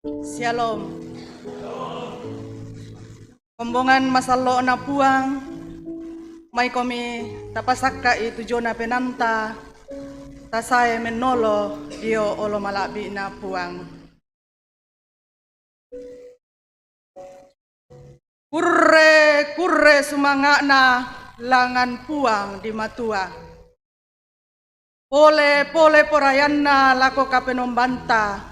Shalom. Kombongan masalo na puang, may komi tapasaka itu jona penanta, tasay menolo dio olo malabi na puang. Kurre sumanga na langan puang di matua. Pole porayan na lako kapenombanta.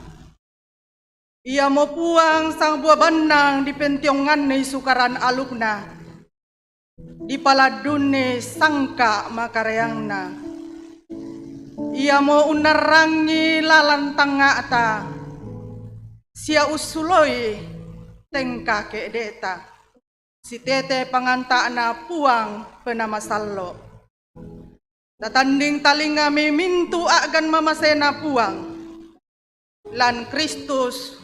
Ia mo puang sang buah banang di pentiongan ni sukaran alukna. Di paladun ni sangka makareang na. Ia mo unarangi lalan tanga ta. Sia usuloi tengka ke deta. Si tete panganta na puang penamasalo. Tatanding talinga mimintu agan mamasena puang. Lan Kristus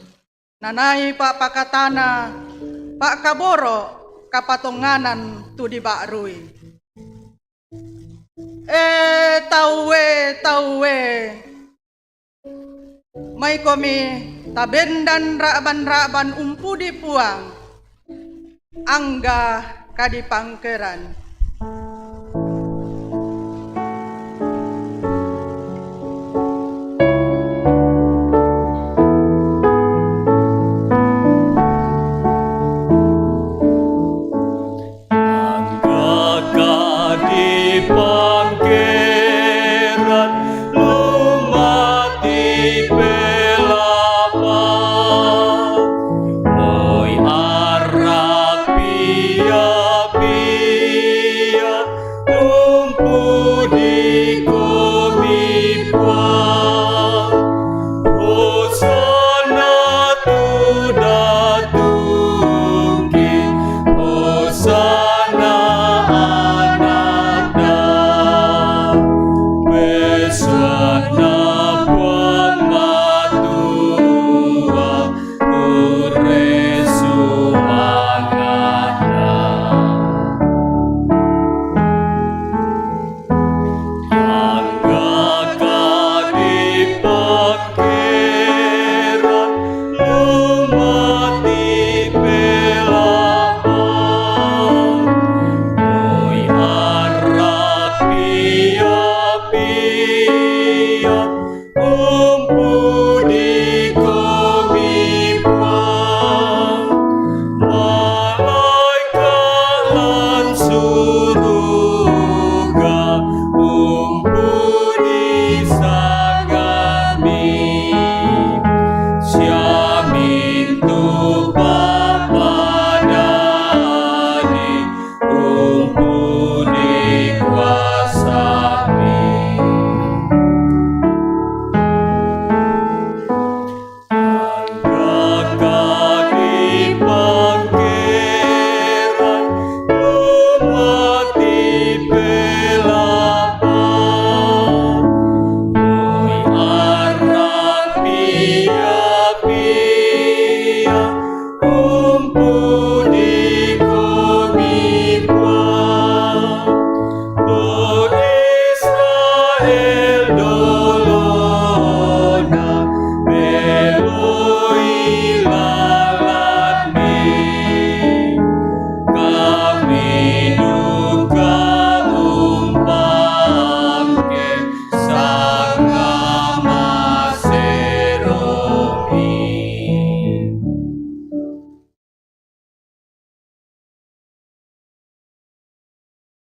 nanai pak pakatana, pak kaboro kapatonganan tu di bakrui. Tawe, may komi tabendan raban umpu di puang, angga kadipangkeran.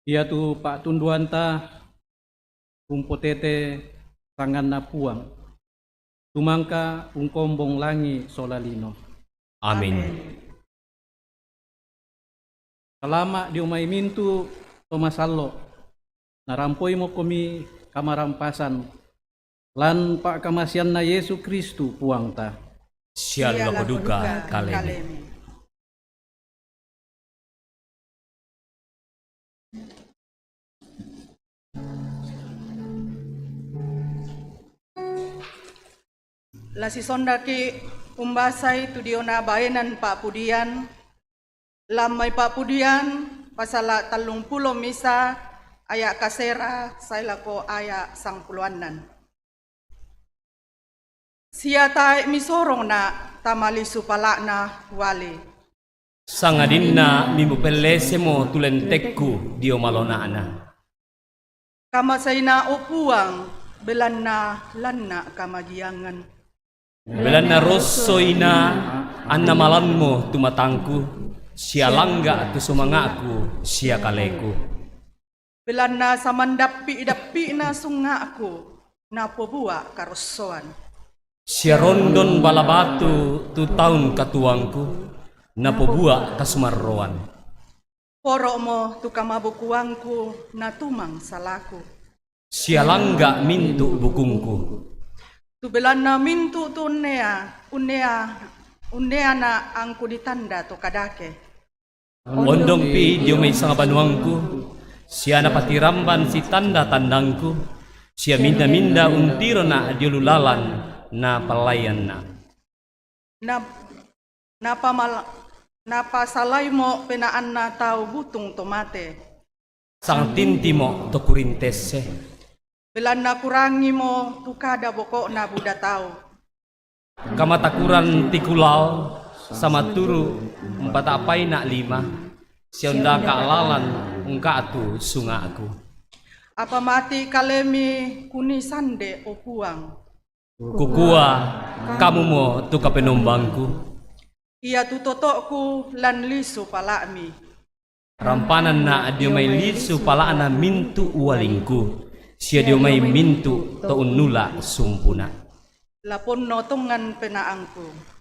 Ia tu Pak Tunduanta umpotete tangan na puang. Tumangka ungkombong langi solalino. Amin. Selama di umay mintu tomasalo. Narampoi mo kami kamarampasan. Lan Pak kamasian na Yesu Kristu puang ta. Siala koduka kalemi. Lasi sondaki umbasay tu diona bayanan Pak Pudian, lamay Pak Pudian pasala 30 misa ayak kasera sailako ayak sang puluanan. Siya tay misorong na tamalisu palakna wali. Sangadinna mimu pelesemo tulentekku dio malonana. Kamasaina upuang belanna lanna kamagiangan. Belana rosoina anna malanmo tumatangku, sia langga tu sumangaku, sia kaleku. Belanna samandapi na sungaku na pobua karosoan. Sia rondon balabatu tu taun katuangku, na pobua kasumarroan. Poro mo tu kamabukuangku na tumang salaku. Sia langga mintu bukungku. Tu belanna mintu tu unea na angku ditanda to kadake. Ondong pi dio may sanga banuangku, sia napatiramban si tanda-tandangku, sia minda-minda untiro na dio lulalan na palayan na. Napasalay mo penaan na tao butung tomate. Sang tinti mo to kurintese. Belan na kurangi mo tukada boko na buda tao. Kamatakuran tikulaw sama turu 4 na 5. Siya kaalalan ungka atu sunga aku. Apa mati kalemi kuni sande o puang. Kukua kamu mo tu kapenombangku. Ia tu totokku lan lisu palakmi. Rampanan na dio may lisu palaana mintu uwalingku. Siya dio may mintu to unula sumpuna. Lapon no tungan penaangku.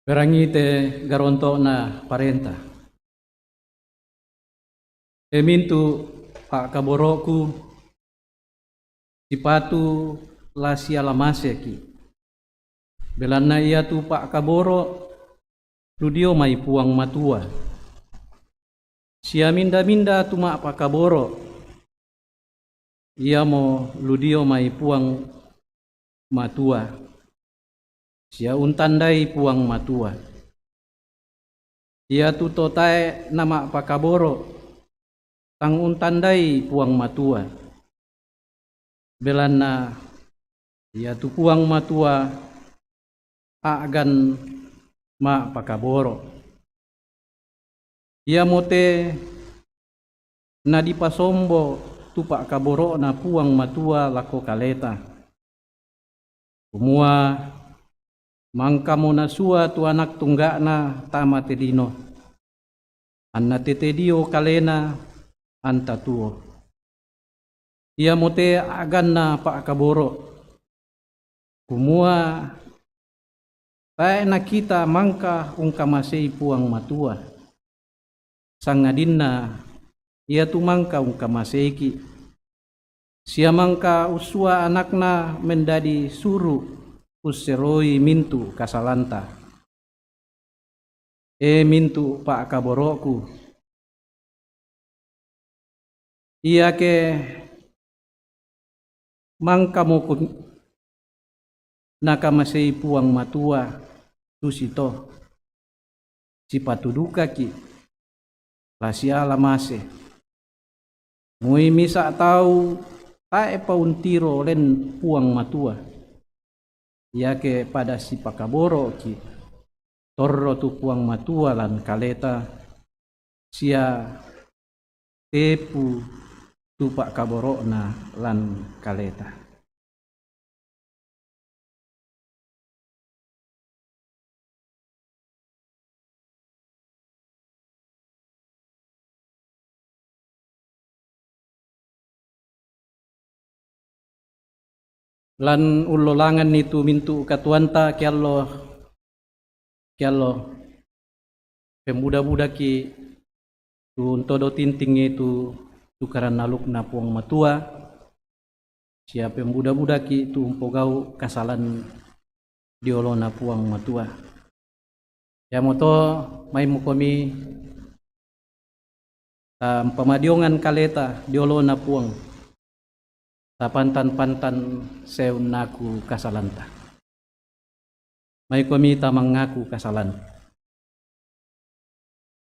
Perangi te garonto na parenta. Mintu pak kaboroku sipatu la sialamaseki. Belana ia tu pak kaboro ludio mai puang matua. Sia minda-minda tu mak pak kaboro. Ia mo ludio mai puang matua. Sia untandai puang matua. Ia tu totae nama pakaboro tang untandai puang matua. Belana ia tu puang matua agan ma pakaboro. Ia mote na dipasombo tu pakaboro na puang matua lako kaleta. Kumua mangka mo nasua tu anak tunggak na tama tedino. Anna tetedio kalena anta tuo. Ia mote agan na pakaboro. Kumua tae na kita mangka ungkamasei puang matua. Sangadinna ia tu mangka ungkamaseiki. Sia mangka usua anakna mendadi suru useroi mintu kasalanta. Mintu pak kaboroku. Ia ke mangka mo nakamasei puang matua tusito si patuduka ki lasia lamase mui misa tau tae pauntiro len puang matua ia ke pada si pakaboro ki torro tu puang matua lan kaleta sia tepu tu pak kaboro na lan kaleta. Lan ulolangan itu mintu katuanta kiallo pemuda-muda ki tu todo tinting itu tukaran naluk na puang matua sia pemuda-muda ki tu umpogau kasalan diolo na puang matua ya moto mai mukomi pamadiongan kaleta diolo na puang tapantan-pantan seun naku kasalanta. May kami tamang ngaku kasalan.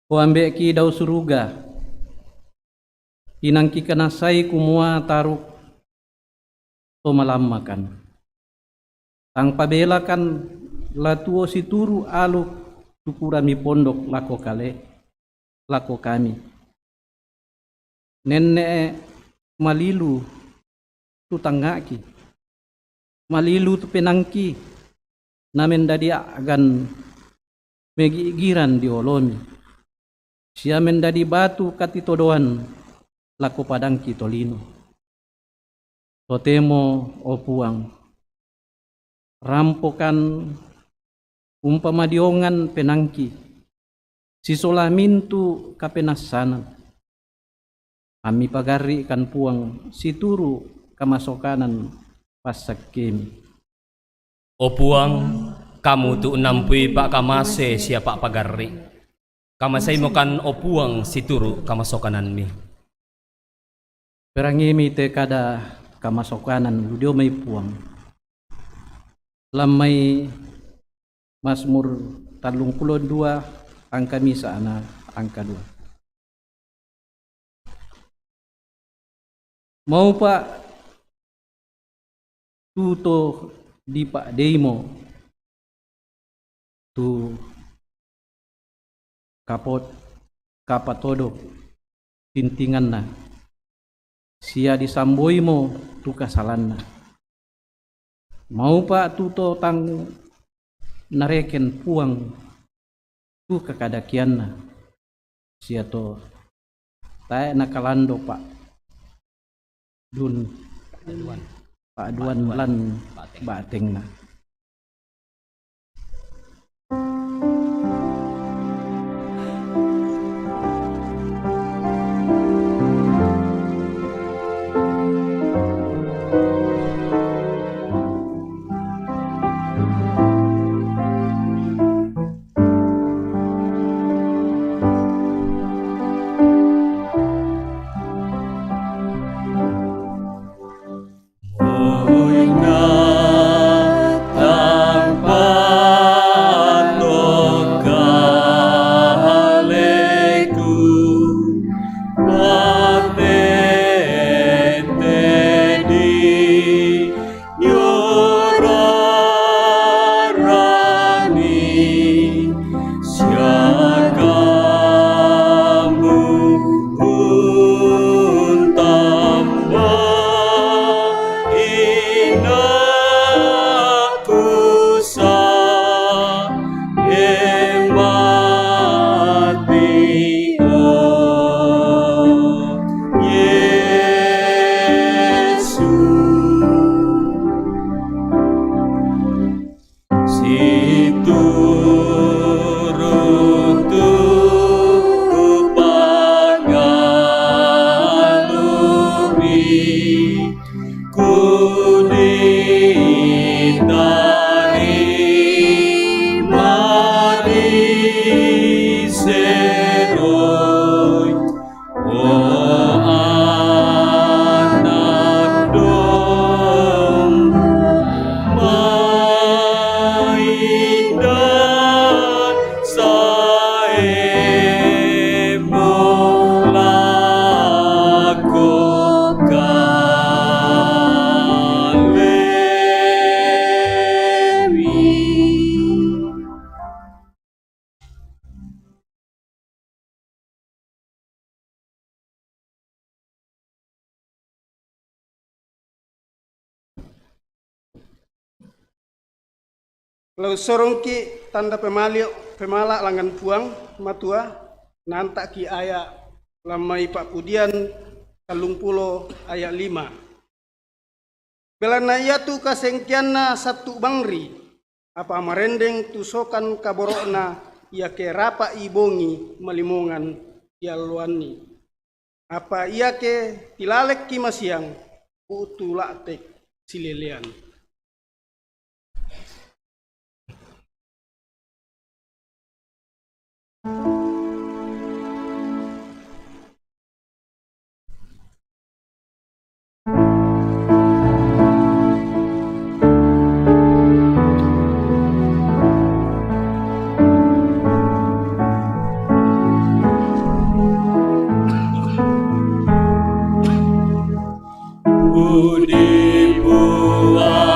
Ko ambe ki daw suruga. Inangki kanasay kumua taruk to malamakan. Tang pabelakan latuo situru aluk tukurami pondok lako kami. Nenne malilu tu tanggaki malilu tu penangki namen dadi agan megigiran diolomi sia mendadi batu katitodoan lako padangki tolino totemo o puang rampokan umpamadiongan penangki sisolamintu kapenasanan kami pagari kan puang situru kamasokanan pasak kemi. O puang, kamu tu nampui pak kamase siapa pagari. Kamasay mo kan o puang situru kamasokanan mi. Perangimi te kada kamasokanan ludio may puang. Lamay Mazmur 32 angka misa na angka 2. Mau pak tuto di pak demo tu kapatodo tintingan na sia disamboi mo tu kasalan na mau pak tuto tang nareken puang tu kakadakian na sia to tae nakalando pak dun Pak Duan lan bateng na. Lalu sorongki tanda pemala langan puang matua nantak ki aya lamai pak pudian kalung pulo ayat 5. Belana ia tu kasengkianna satu bangri apa marendeng tusokan kaborokna ia ke rapa ibongi malimongan ia luani. Apa ia ke tilalek ki masiang utu laktek silelean. Budi buah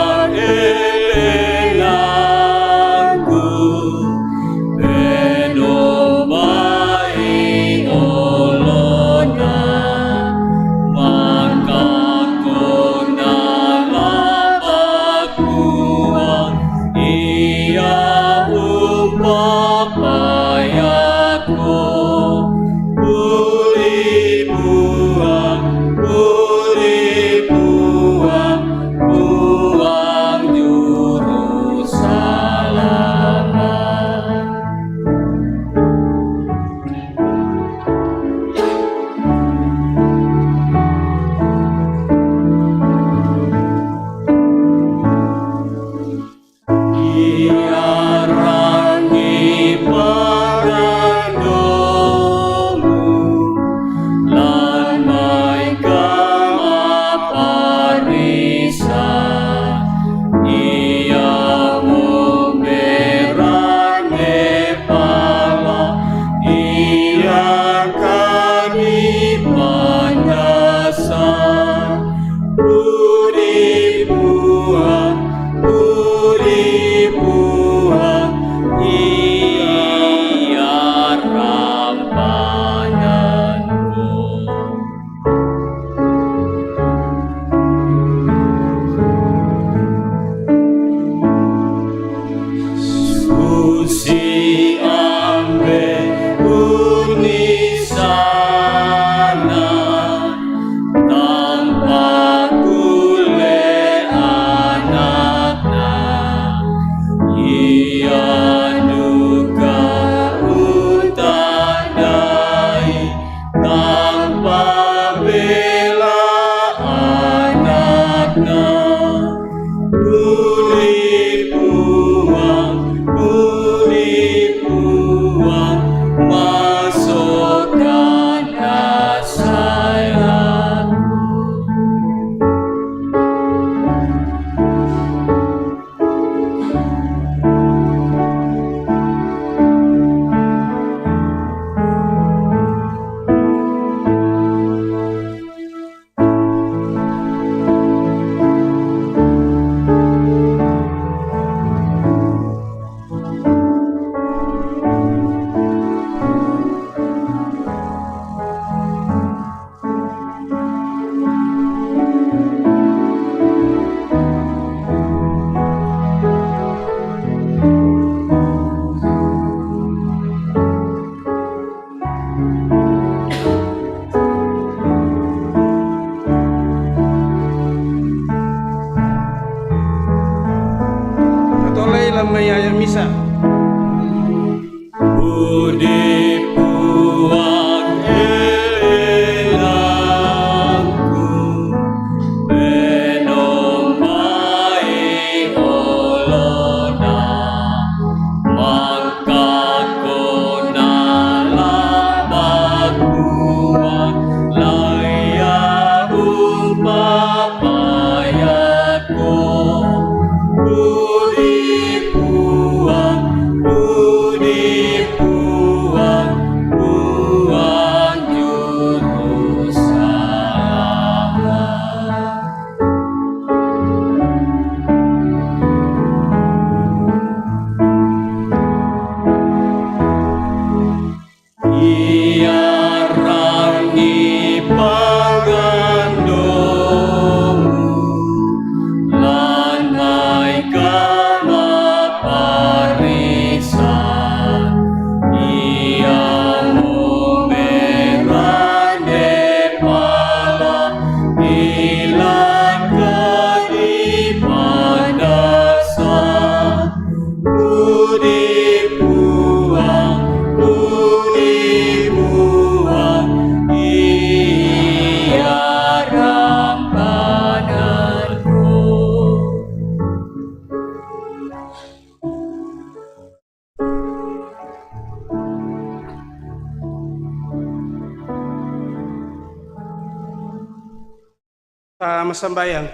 Masambayang.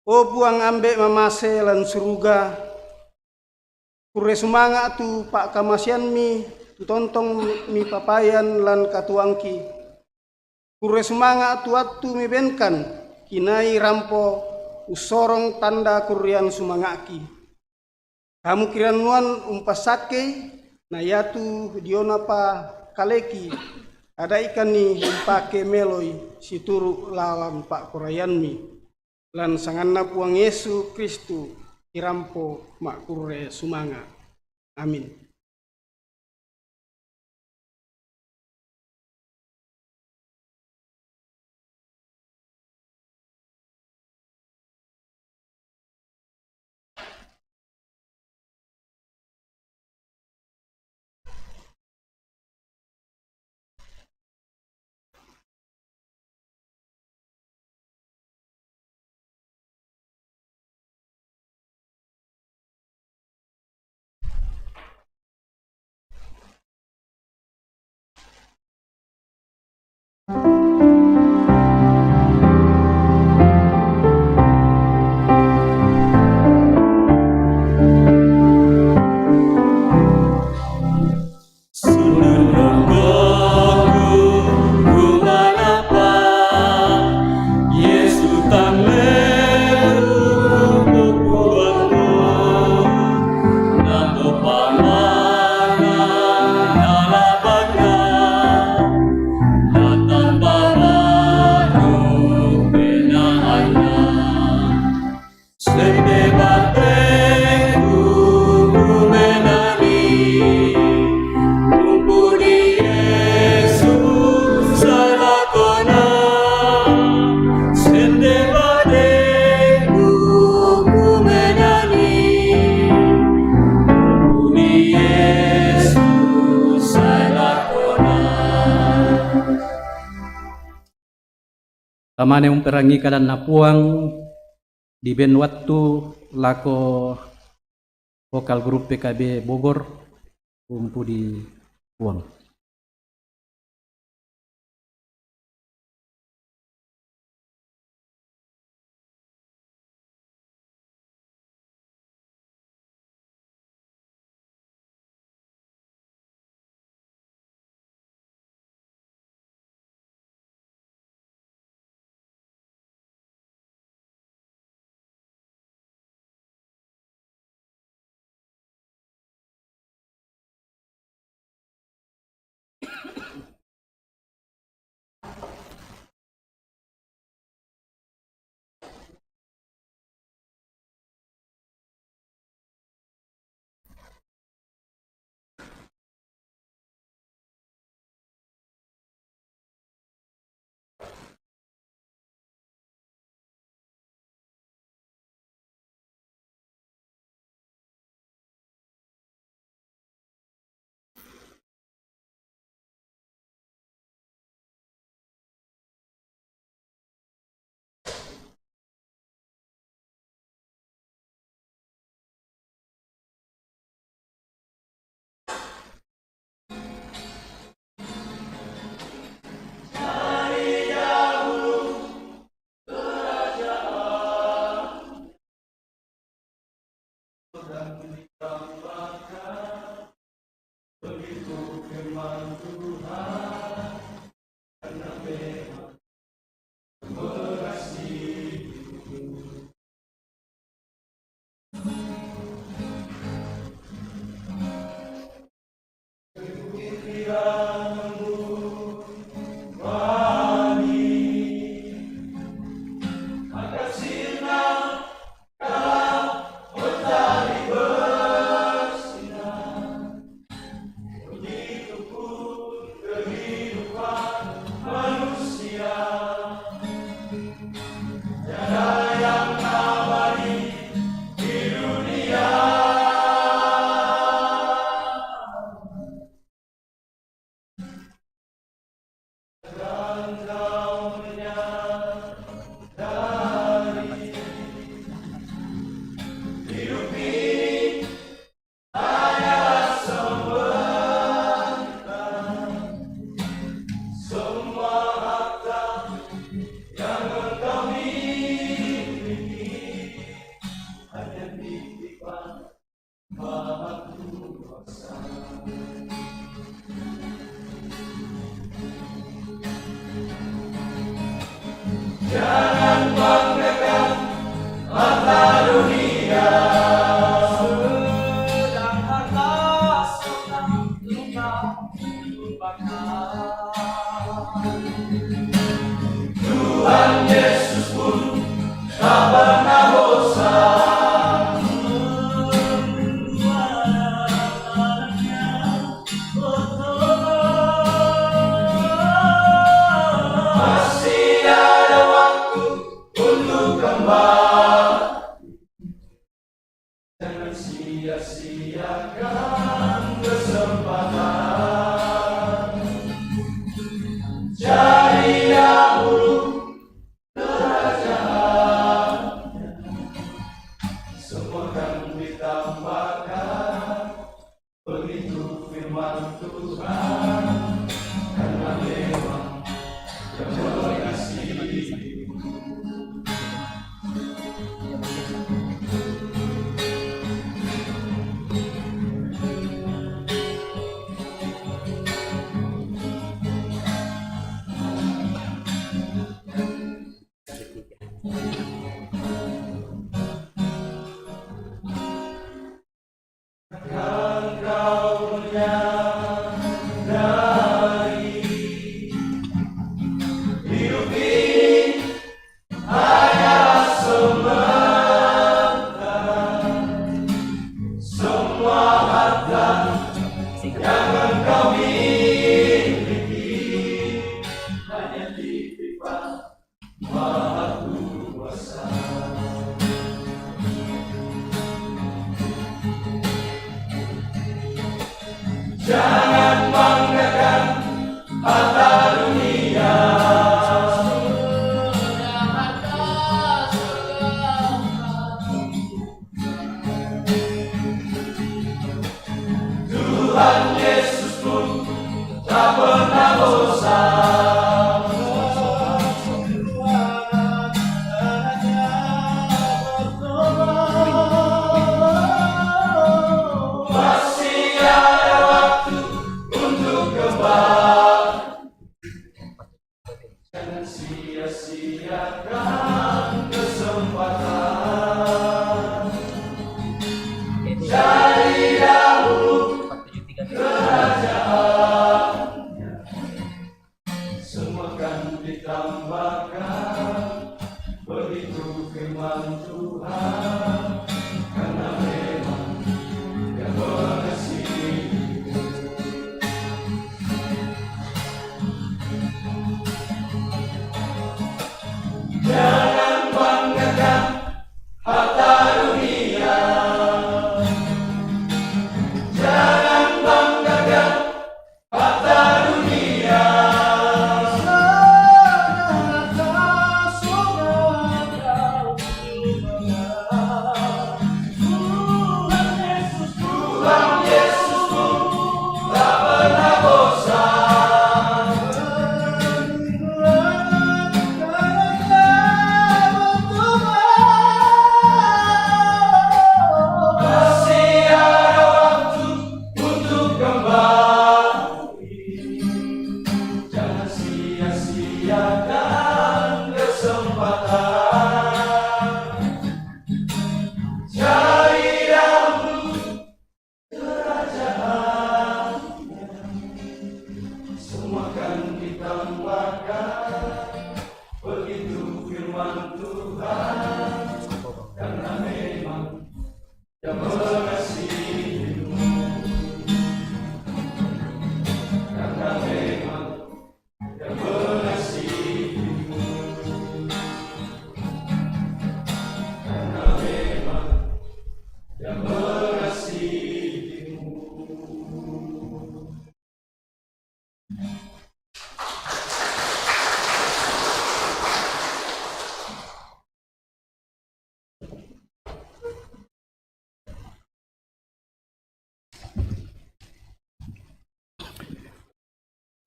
O buang ambek mamase lan suruga, kure sumanga tu pak kamasian mi, tu tontong mi papayan lan katuangki. Kure sumanga tu atu mi benkan, kinai rampo usorong tanda kurian sumangaki. Kamu kiranuan umpasake, na yatu diona pa kaleki, ada ikan ni umpake meloi situru lawan pak kurayanmi. Lan sanganna puang Yesu Kristu kirampo makure sumanga. Amin. Tamane umperangi kadan napuang di ben waktu lako vokal grup PKB Bogor umpu di puang.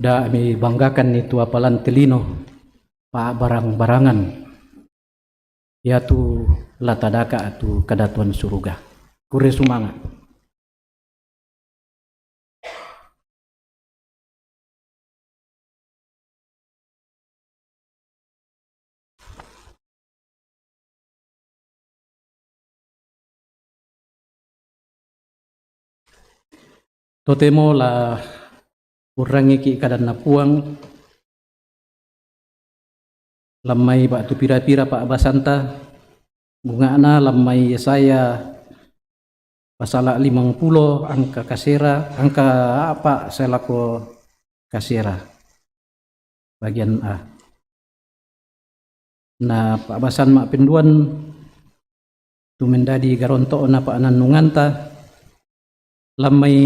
Da kami banggakan itu apalan telino pa barang-barangan yaitu latadaka atau kedatuan surga. Kure sumanga. totemo la urangi ki kadan na puang lamai ba tu pira-pira pa abasanta bunga na lamai saya pasala 50 angka kasera angka apa saya lako kasera bagian A. Na pa abasan mak penduan tu mendadi garonto na pa ananunganta lamai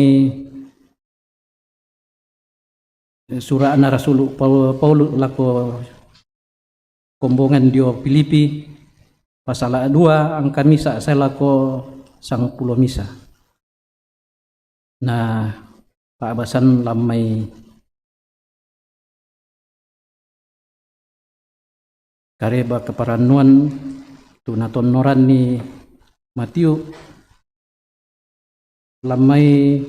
surah na Rasul Paulus lako kombongan dio Filipi pasal 2 angka misa saya lako sang pulo misa. Nah Pak Abasan lamai kareba keparanuan tunaton noran ni Matiu lamai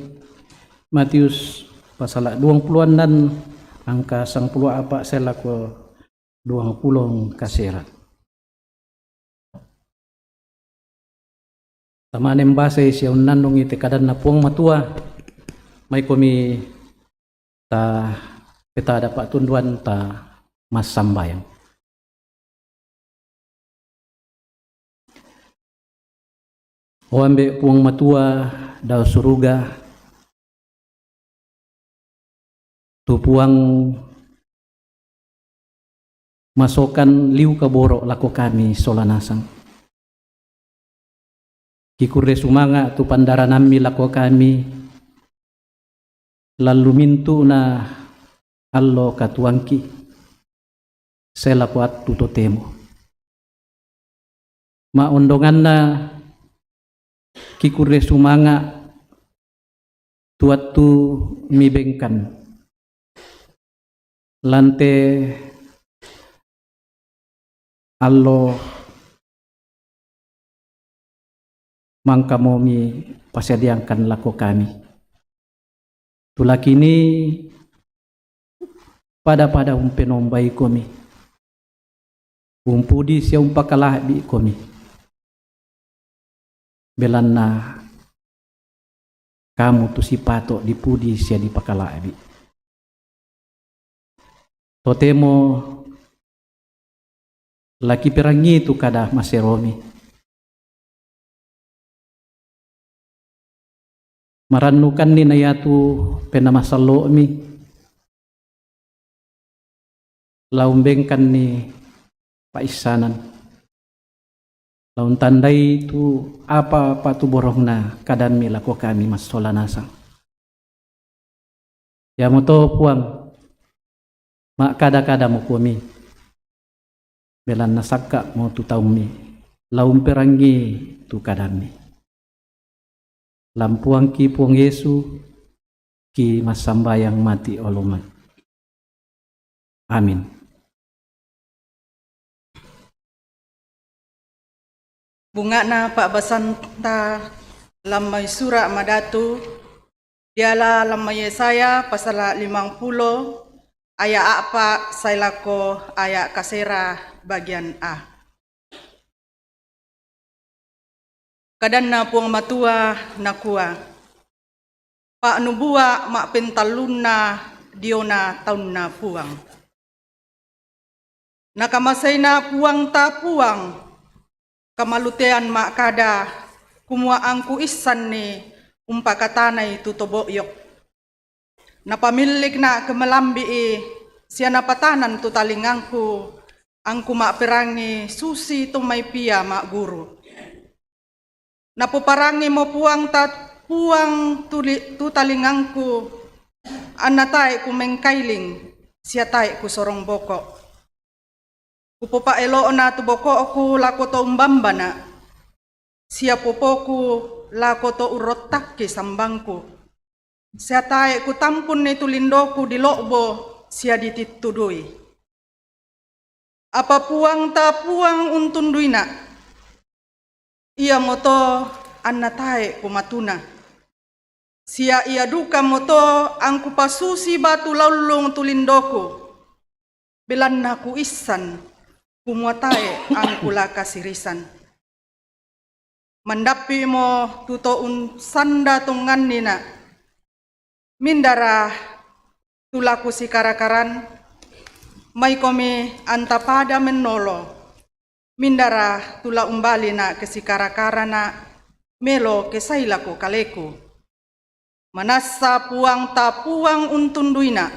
Matius pasal 20-an dan angka sang puluh apa saya lako 20 kasera. Tamanem base siya unandong ite kadan na puang matua may komi ta kita dapat tunduan ta mas sambayang. Oambe puang matua daw suruga tu puang masokan liu kaboro lako kami solanasang. Kikure sumanga tu pandaranami lako kami lalu mintu na allo katuangki sela puat tutotemo. Maondongan na kikure sumanga tuatu mibengkan lante allo mangka momi pasadiangkan lako kami. Tulak ini pada umpenombai komi. Umpudi siya umpakalahbi komi. Belan na kamu tu si pato dipudi siya dipakalabi. Totemo laki perangi tu kada maseromi. Maranukan ni nayatu penamasalo mi. Laumbengkan ni paisanan. Laun tandai tu apa tu borong na kadan mi lako kami mas solanasang. Ya moto puang mak kada mo kami. Belan nasaka mo tu taumi. Laum perangi tu kadan mi. Lampuang ki puang Yesu ki masambayang mati oloman. Amin. Bunga na Pak Basanta lamay sura madatu diala lamay saya pasal 50 aya apa saya lako aya kasera bagian A. Kadan na puang matua nakua. Pak nubua mak pentalun na diona taun na puang. Nakamasay na puang ta puang. Kamalutean mak kada kumua angku isan ni umpakatanay tutoboyok. Napamilik na kemalambi siya napatanan tutalingangku angku mak perangi susi tumay pia mak guru. Napuparangi mo puang tutalingangku anatay kumengkailing siya tay kusorong boko. Kupopa elo na tuboko aku lako to umbamba na siya popoku lako to urotak ki sambangku. Siya tay kutampun ni tulindoku di lokbo siya ditituduy. Apa puang ta puang untunduy na. Ia moto anatay kumatuna. Siya ia duka moto ang kupasusi batu laulong tulindoku. Belan na ku isan kumuatay ang kula kasirisan. Mandapi mo tuto un sanda tungan nina. Mindara tulaku si karakaran, may komi antapada menolo. Mindara tula umbali na kesikarakara na melo kesaila ko kaleku. Manasa puang tapuang untunduy na.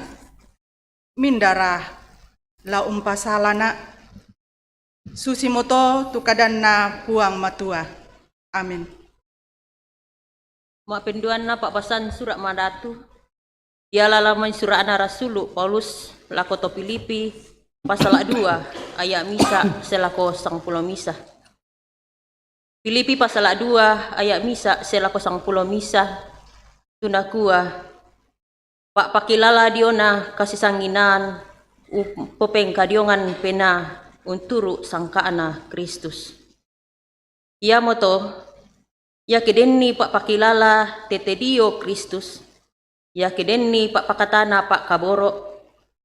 Mindara la umpasala na. Susimoto tukadan na puang matua. Amin. Mapenduan na papasan surat madatu. Ialah laman surat ana rasulu Paulus lakoto Filipi pasal 2 ayat misa selako sang pulau misa. Filipi pasal 2 ayat misa selako sang pulau misa. Tunakua pak pakilala diona kasih sanginan popeng kadiongan pena unturu sangkaana Kristus. Ia moto ya kedenni pak pakilala tetedio Kristus. Ya kedenni pak pakatana pak kaboro.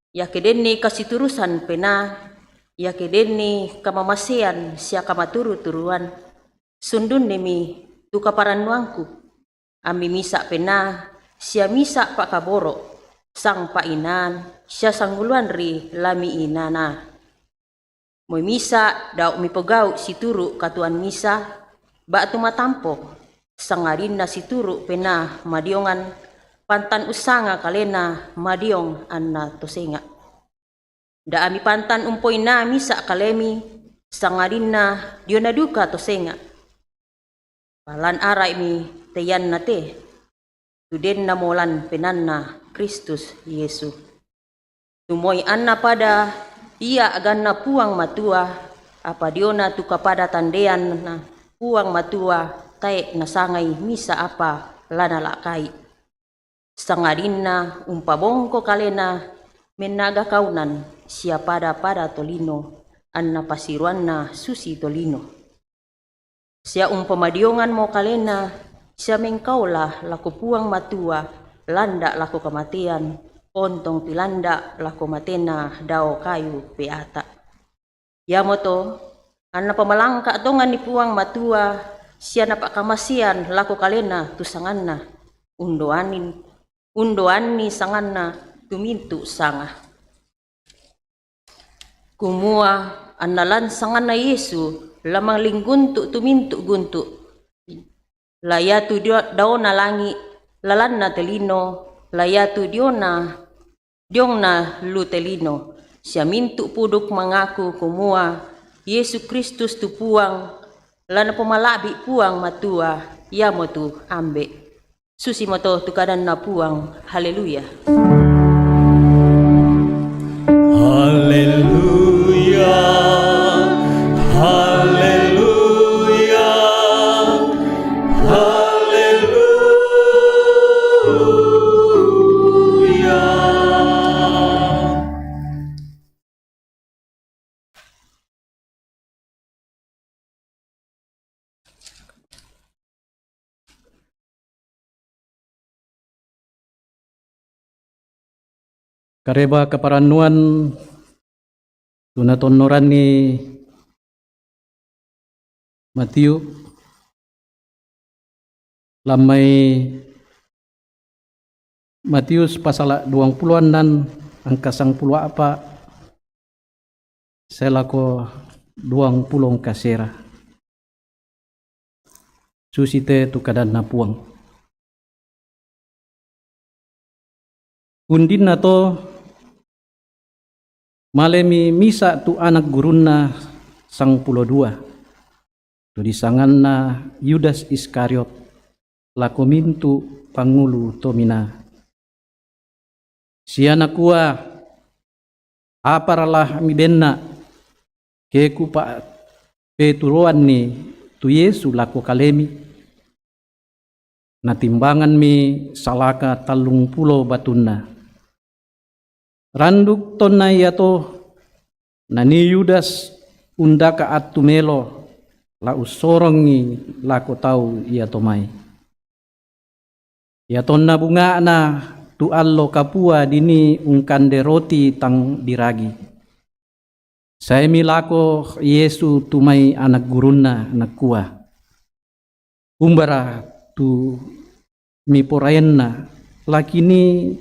Ya kedenni kasih turusan pena. Ya kedenni kamamasean sia kamaturu-turuan. Sundun demi tu kaparan nuangku. Ami misa pena sia misa pak kaboro. Sang painan sia sangguluan ri lami inana. Moy misa daw mi pegau si turu katuan misa. Ba tu matampo. Sangarin na si turu pena madiongan pantan usanga kalena madiong anna tosenga. Da ami pantan umpoy na misa kalemi sangarin na diona duka tosenga. Palan aray mi teyan na te. Tuden na molan penanna Kristus Yesu. Tumoy anna pada ia agan na puang matua apa diona tu kapada tandean na puang matua taek na sangay misa apa lana lakai. Sangarin na umpabongko kalena menaga kaunan sia pada tolino anna pasiruan na susi tolino. Sia umpamadiongan mo kalena sia mengkaulah laku puang matua landa laku kematian ontong pilanda laku matena dao kayu peata. Ya moto anna pamalangka tongan ni puang matua sia napak kamasian laku kalena tusanganna undoani sanganna tumintu sanga. Kumua analan sanganna Yesu lamang lingguntu tumintu guntu. Layatu daona langi lalanna telino layatu diona lu telino. Sia mintu puduk mengaku kumua Yesu Kristus tu puang lana pemalabi puang matua ya motu ambe. Susi moto tukadan na puang. Haleluya. Haleluya. Haleluya. Haleluya. Kareba kaparanuan tunatonoran ni Matthew lamay Matius pasal 20 angka 10 apa selako 20 kasera susite tu kadan napuang undin na to malemi misa tu anak guruna 12 tu disangan na Yudas Iskariot lako mintu pangulu tomina siya nakua aparalah mibenna keku pa peturuan ni tu Yesu lako kalemi natimbangan mi salaka 30 batunna randuk tonna yato nani Yudas undaka atumelo la usorongi lako tau ia tomai ya tonna bunga na tu allo kapua dini ungkande roti tang diragi saya milako Yesu tumai anak guruna anak kuah umbara tu mi porayenna lakini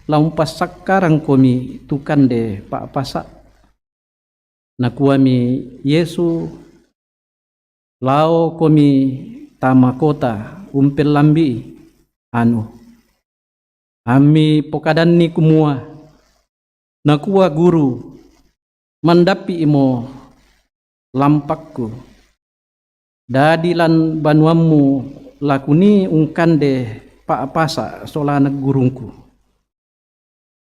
laumpas sakarang komi tukan de pa pasa nakuami Yesu lao komi tama kota umpel lambi anu ami pokadan ni kumua nakuwa guru mandapi imo lampakku dadilan banuammu lakuni ungkande pa pasa solana gurungku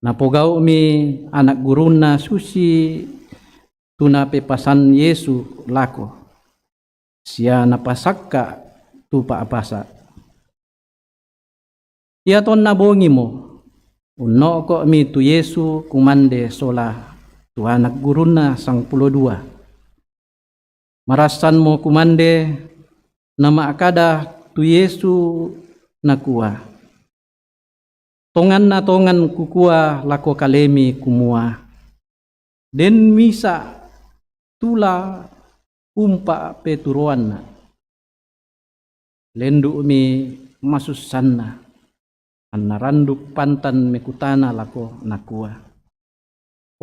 napogau mi anak guruna susi tuna pepasan Yesu lako sia napasakka tu pa pasa ia ton nabongi mo unno ko mi tu Yesu kumande sola tu anak guruna sang 12 marasan mo kumande nama akada tu Yesu nakua tongan kukua lako kalemi kumua den misa tula umpa peturuan na lendu mi masusanna anna randuk pantan mekutana lako nakua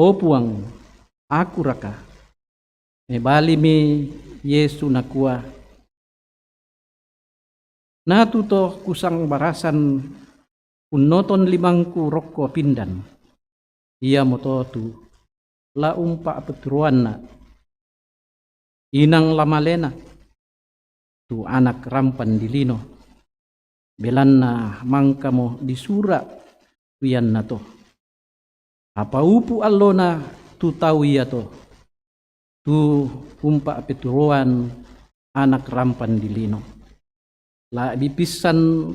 o puang aku raka bali mi Yesu nakua natuto kusang barasan unoton limangku rokko pindan ia mototu la umpa peturuanna inang lamalena tu anak rampan dilino belanna mangkamo disura wian nato apa upu allona tu tahu ia to tu umpa peturuan anak rampan dilino la bipisan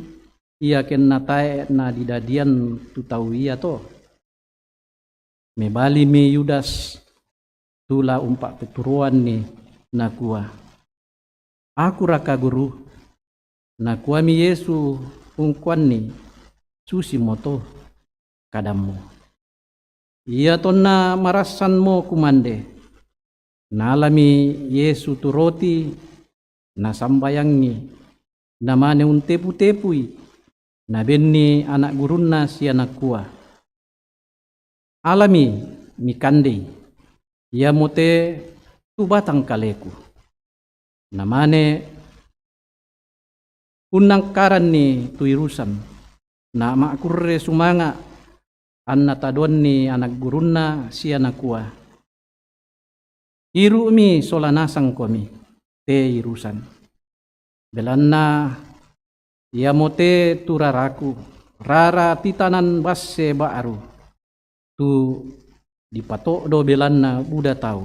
ia ken natae na didadian tu tahu ia to mebali mi Yudas tula umpa peturuan ni nakua aku raka guru nakua mi Yesu ungkuan ni susi moto kadamu ia tonna marasan mo kumande nalami Yesu tu roti na sambayangi namane un tepu-tepui na benni anak gurunna sia nakua alami mikandei ia mote tu batang kaleku namane unang karan ni tu irusan na makurre sumanga anna tadon ni anak gurunna sia nakua iru mi solanasang komi te irusan belanna ia mote turaraku rara titanan basse baaru tu dipatok do belanna buda tahu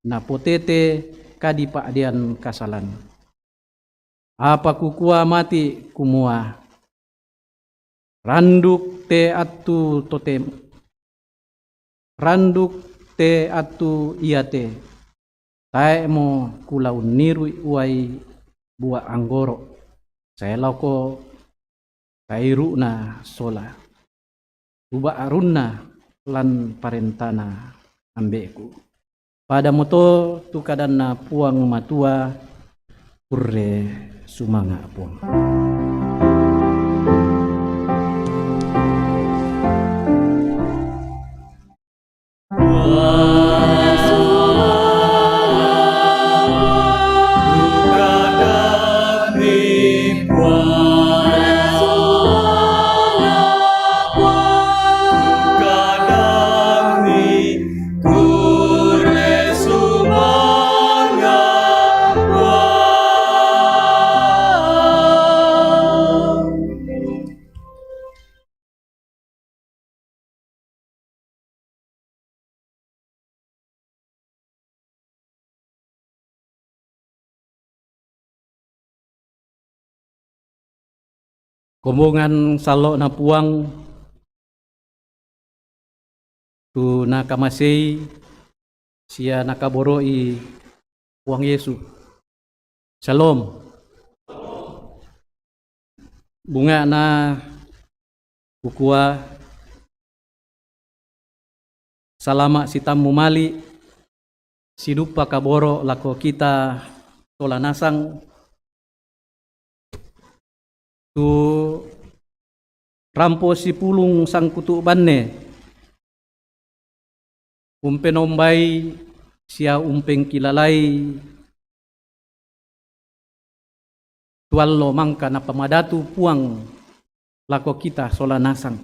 na potete kadi pakdian kasalan apa kukua mati kumua randuk te atu totem randuk te atu iate tae mo kulau niru uai buah anggoro saya lauko kairu na sola uba arunna lan parentana ambeku pada moto tu kadana puang matua purre sumanga pun kombongan salo na puang tu nakamasei sia nakaboroi puang Yesu. Shalom. Bunga na kukua salama sitam mumali sidupa kaboro lako kita tolanasang tu rampo si pulung sangkutu banne umpenombai sia umpeng kilalai tuallo mangka na pamadatu puang lako kita sola nasang.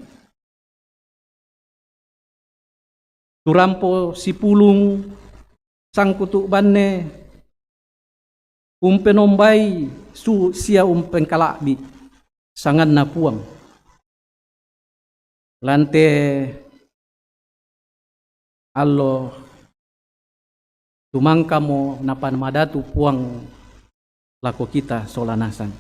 Turampo si pulung sangkutu banne umpenombai su sia umpeng kalabi sangan na puang. Lante allo tumangka mo napan madatu puang lako kita solanasan.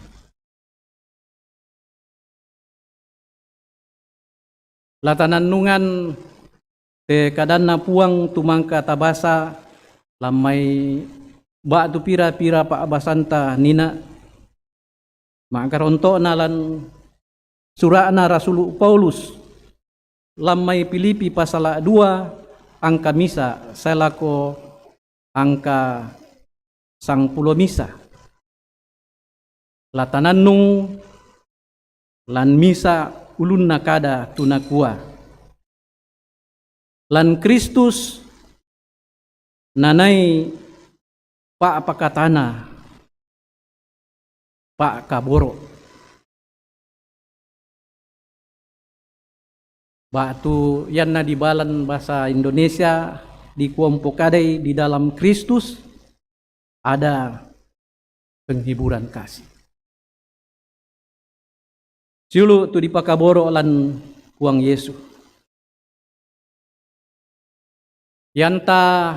Latananungan te kadanna puang tumangka tabasa lamai ba tu pira-pira pa abasanta nina makaronto nalan surana Rasul Paulus lamai Filipi pasal 2 angka misa selako angka sang pulo misa latananung lan misa ulun nakada tunakua lan Kristus nanai pa apakatana pa kaboro batu yan na dibalan bahasa Indonesia di kuompokadai di dalam Kristus ada penghiburan kasih. Siulu tu dipakaboro lan kuang Yesu. Yanta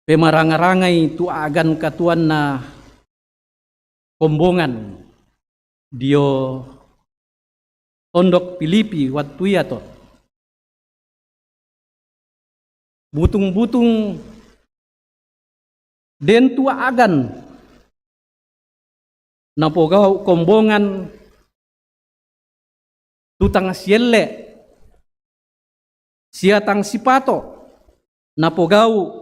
pemarangarangai tu agan katuan na kombongan dio tondok Filipi waktu yato. Butung-butung den tu agan napogau kombongan tutang sielle siatang sipato napogau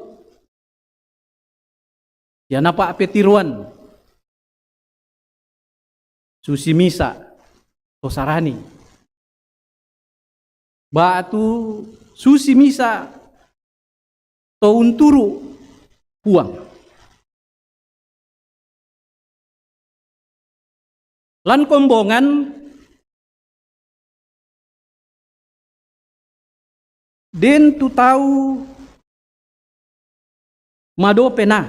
ya napa apetiruan susi misa tosarani batu susi misa to unturu puang lan kombongan den tu tahu mado pena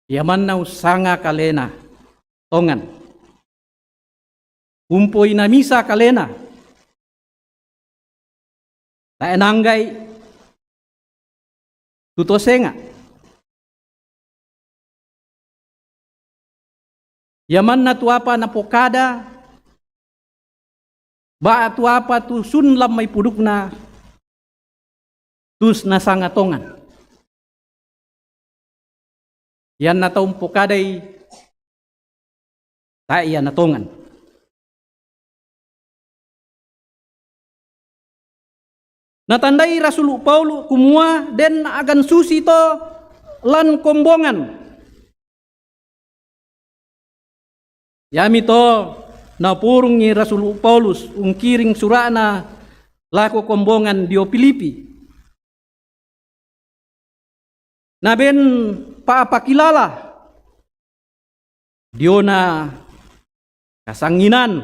yaman nau sanga kalena tongan umpoi na misa kalena ta enanggai tutosenga yaman na tuapa na pokada ba tuapa tu sun lam may puduk na tus na sangatongan yan na taong pokaday ta iya natongan natandai Rasul Paulus kumua den agan susi to lan kombongan yami to napurung ni Rasul Paulus ungkiring surana lako kombongan dio Filipi naben paapakilala dio na kasanginan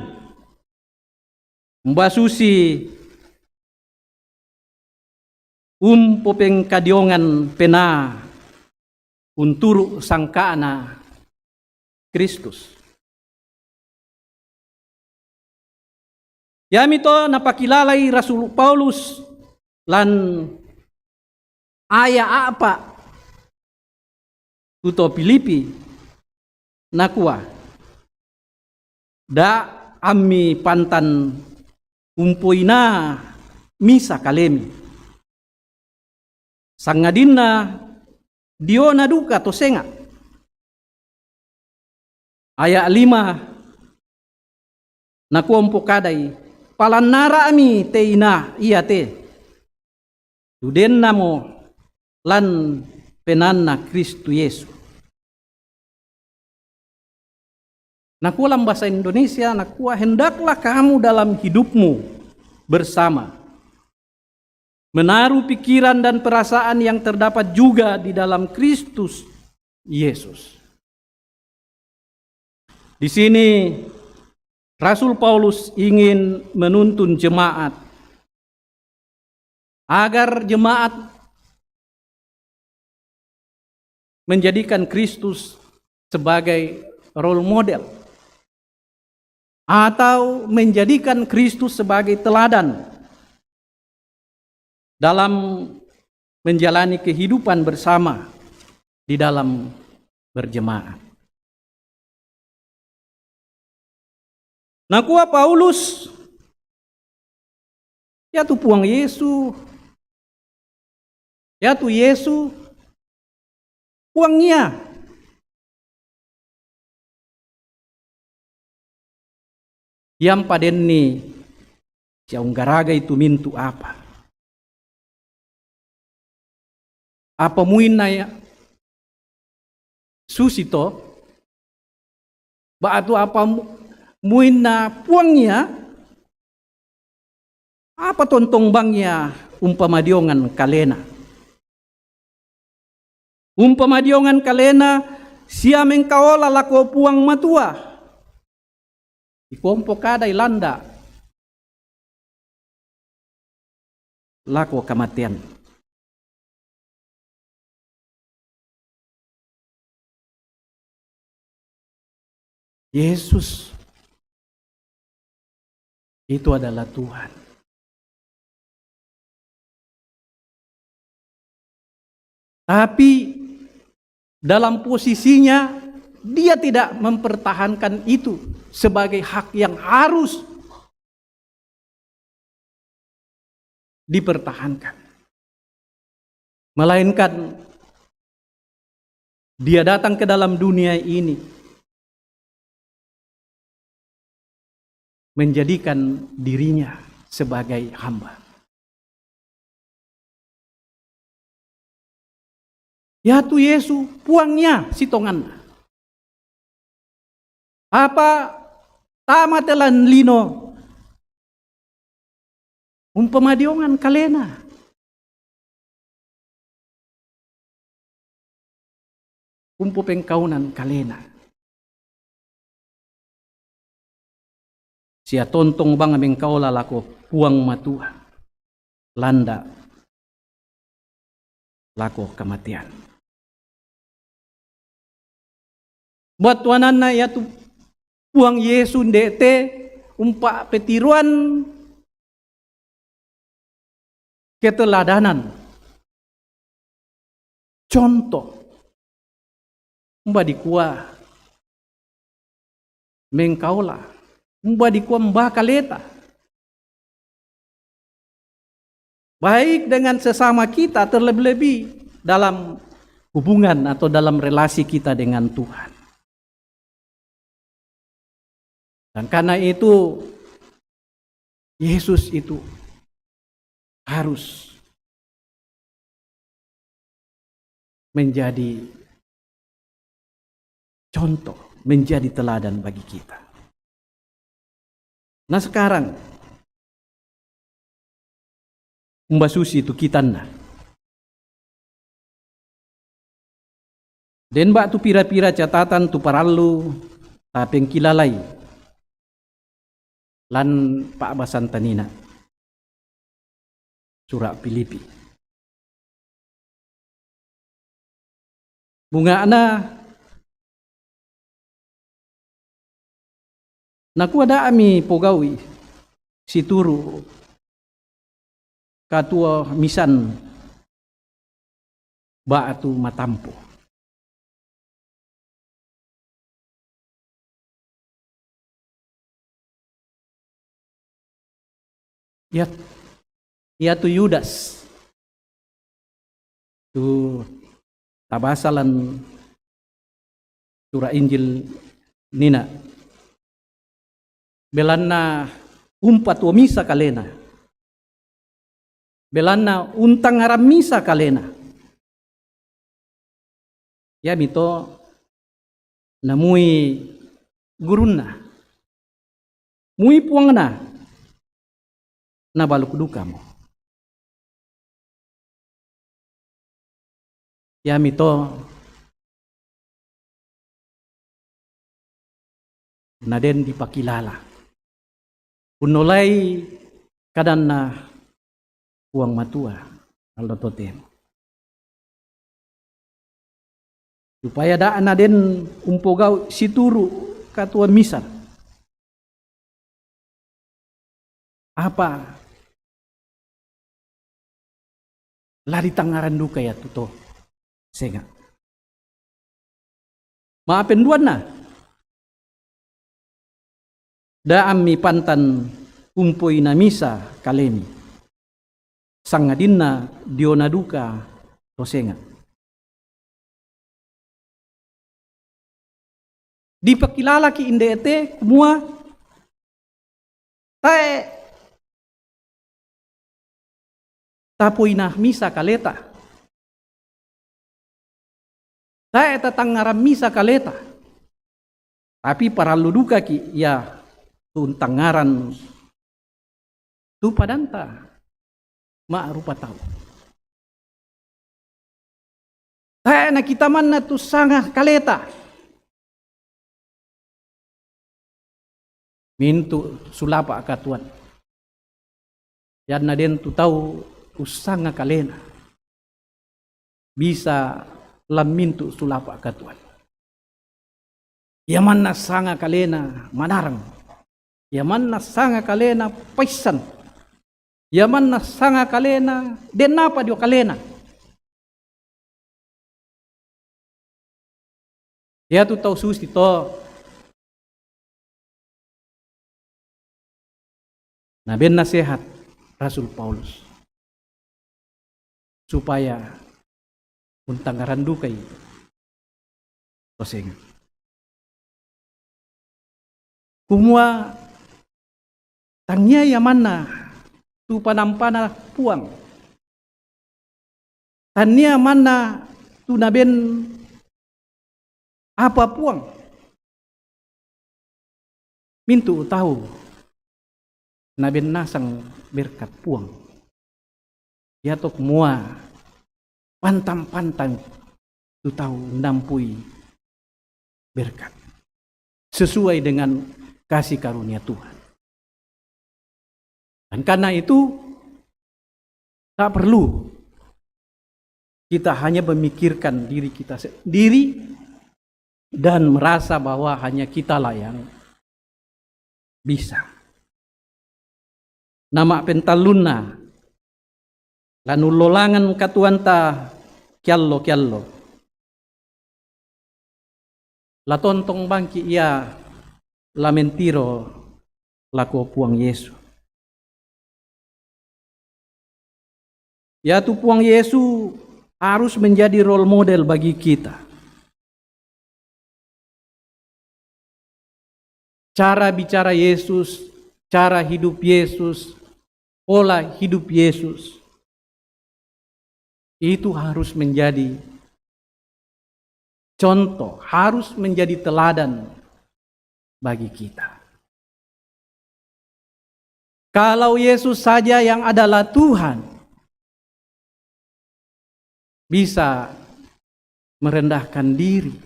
mbasusi popeng kadiongan pena unturu sangkaana Kristus. Yami to napakilalay Rasul Paulus lan aya apa tuto Filipi nakua da ami pantan umpoina misa kalemi sangadinna dio na duka to senga aya 5 nakuompo kadai palanara ami teina iya te tuden namo lan penanna Kristu Yesu Nakua dalam bahasa Indonesia, nakua hendaklah kamu dalam hidupmu bersama menaruh pikiran dan perasaan yang terdapat juga di dalam Kristus Yesus. Di sini Rasul Paulus ingin menuntun jemaat agar jemaat menjadikan Kristus sebagai role model atau menjadikan Kristus sebagai teladan dalam menjalani kehidupan bersama di dalam berjemaat. Nakua Paulus, ya tu puang Yesu, ya tu Yesu, puangnya. Yang paden ni, siang garaga itu mintu apa? Apa muin na ya? Susito, ba atu apa muin na puangnya? Apa tontong bangnya umpamadiongan kalena? Umpamadiongan kalena siya mengkaola lako puang matua. Ikompo kada ilanda lako kematian. Yesus itu adalah Tuhan. Tapi dalam posisinya dia tidak mempertahankan itu sebagai hak yang harus dipertahankan. Melainkan dia datang ke dalam dunia ini menjadikan dirinya sebagai hamba. Ya tu Yesus puangnya sitongan. Apa tama telan lino umpamadiongan kalena. Umpo pengkaunan kalena. Sia tontong bang mengkau lalako puang matua. Landa lako kematian. Buat tuanan na ya tu puang Yesus ndete umpa petiruan keteladanan. Contoh umba dikua mengkaula, umba dikua mbakaleta. Baik dengan sesama kita, terlebih-lebih dalam hubungan atau dalam relasi kita dengan Tuhan. Dan karena itu Yesus itu harus menjadi contoh, menjadi teladan bagi kita. Nah sekarang Mbak Susi itu kitana. Dan mbak tu pira-pira catatan tu paralu tapeng kilalai. Lan Pak Basantanina. Surah Filipi. Bunga ana naku ada ami pogawi situru katua misan batu matampo. Ya tu Yudas tu tabasalan surah Injil nina belanna umpat wa misa kalena. Belanna untang aram misa kalena. Ya mito namui guruna. Mui puangna na baluk duka mo. Ya mito na den dipakilala. Unolay kadan na puang matua aldo totem. Supaya daan na den umpogaw situru katua misal. Apa lari tangaran duka ya tuto senga. Maafin duan na. Daam mi pantan umpoy na misa kalemi. Sangadin na diona duka to senga. Dipakilala ki indete kumua tae tapoy na misa kaleta. Tae tatangaram misa kaleta. Tapi para luduka ki ya tuntangaran tu padanta rupa tahu. Tae na kita man na tu sanga kaleta. Mintu sulapa akatuan. Yan na din tu tahu usanga kalena. Bisa lamintu sulapa akatuan. Yaman na sanga kalena manarang. Yaman na sanga kalena paisan. Yaman na sanga kalena den napa dio kalena. Ya tu tahu susi to. Nah ben nasihat Rasul Paulus supaya untanggaran duka itu toseng. Kumua tangnya yamana tu panampana puang. Tania mana tu naben apa puang. Mintu tahu naben nasang berkat puang. Ya tok mua pantang-pantang tu tahu nampui berkat. Sesuai dengan kasih karunia Tuhan. Dan karena itu tak perlu kita hanya memikirkan diri kita sendiri dan merasa bahwa hanya kitalah yang bisa. Nama pentaluna lanu lolangan katuanta kiallo. La tontong bangki ia lamentiro lako puang Yesu. Ya tu puang Yesu harus menjadi role model bagi kita. Cara bicara Yesus, cara hidup Yesus, pola hidup Yesus itu harus menjadi contoh, harus menjadi teladan bagi kita. Kalau Yesus saja yang adalah Tuhan bisa merendahkan diri,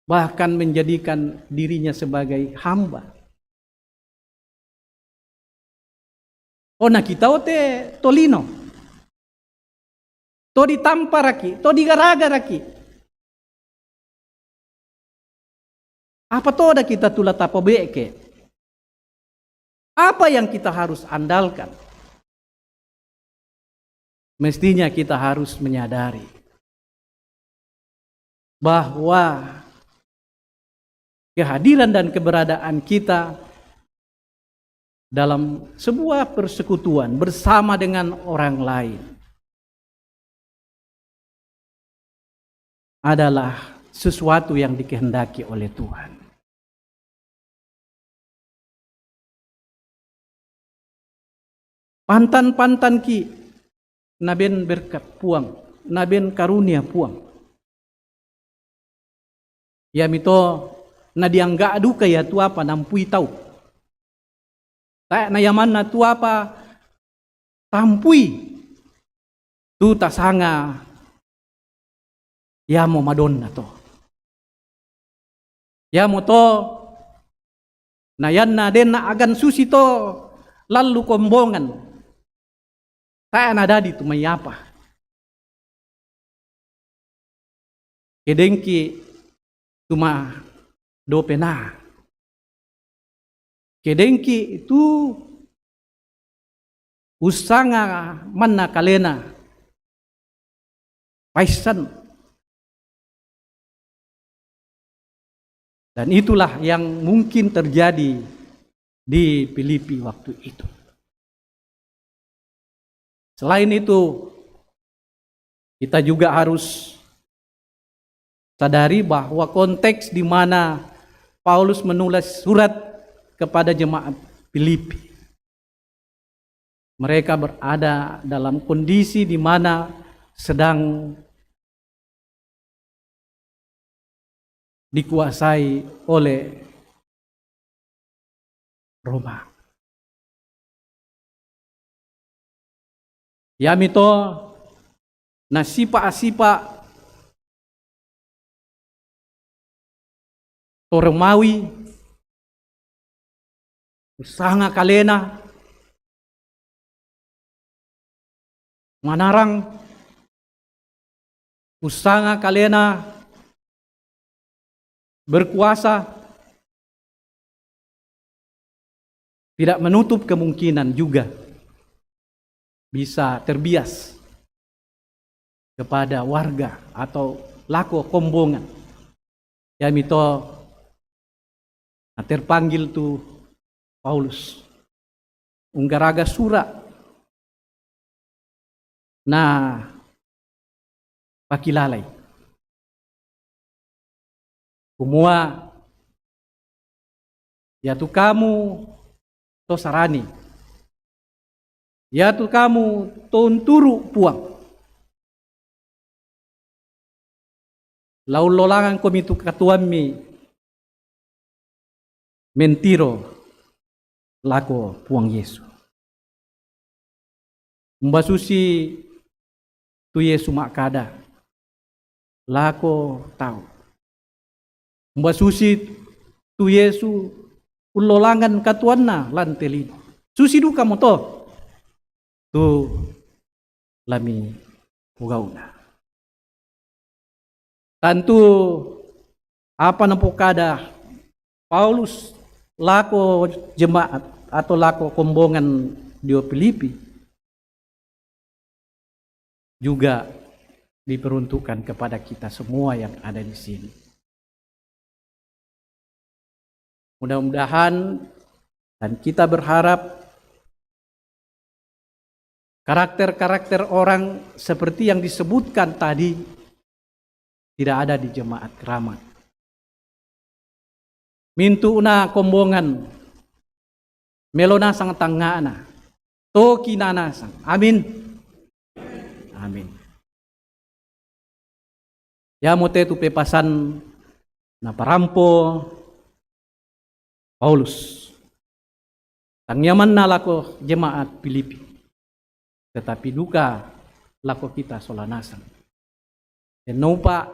bahkan menjadikan dirinya sebagai hamba. Ona kita ote tolino, to ditamparaki, to digaragaraki. Apa toda kita tulat apa beke? Apa yang kita harus andalkan? Mestinya kita harus menyadari bahwa kehadiran dan keberadaan kita dalam sebuah persekutuan bersama dengan orang lain adalah sesuatu yang dikehendaki oleh Tuhan. Pantan-pantan ki naben berkat puang, naben karunia puang. Ya mito na diangga duka ya tu apa nampui tau. Tak na yaman na tu apa tampui tu tasanga ya mo madonna to. Ya mo to na yan na den na agan susi to lalu kombongan. Tak na dadi tu mayapa. Kedengki cuma dopena. Kedengki itu usanga mana kalena paisan. Dan itulah yang mungkin terjadi di Filipi waktu itu. Selain itu, kita juga harus sadari bahwa konteks di mana Paulus menulis surat kepada jemaat Filipi. Mereka berada dalam kondisi di mana sedang dikuasai oleh Roma. Yamito na sipa-sipa Romawi usanga kalena manarang usanga kalena berkuasa tidak menutup kemungkinan juga bisa terbias kepada warga atau lako kombongan. Ya mito terpanggil tu Paulus unggaraga sura na pakilalay. Kumua yatu kamu to sarani. Yatu kamu tonturu puang. Laulolangan komitu katuami mentiro lako puang Yesu. Mbasusi tu Yesu makada lako tahu. Mbasusi tu Yesu ulolangan katuanna lantelino. Susi duka mo to. Tu lami pugauna. Tentu apa nampukada Paulus lako jemaat atau lako kombongan di Filipi juga diperuntukkan kepada kita semua yang ada di sini. Mudah-mudahan dan kita berharap karakter-karakter orang seperti yang disebutkan tadi tidak ada di jemaat keramat. Mintu una kombongan melona sang tangana toki nanasang. Amin. Amin. Ya mote tu pepasan na parampo Paulus. Tangyaman na lako jemaat Filipi. Tetapi duka lako kita solanasan. Enopa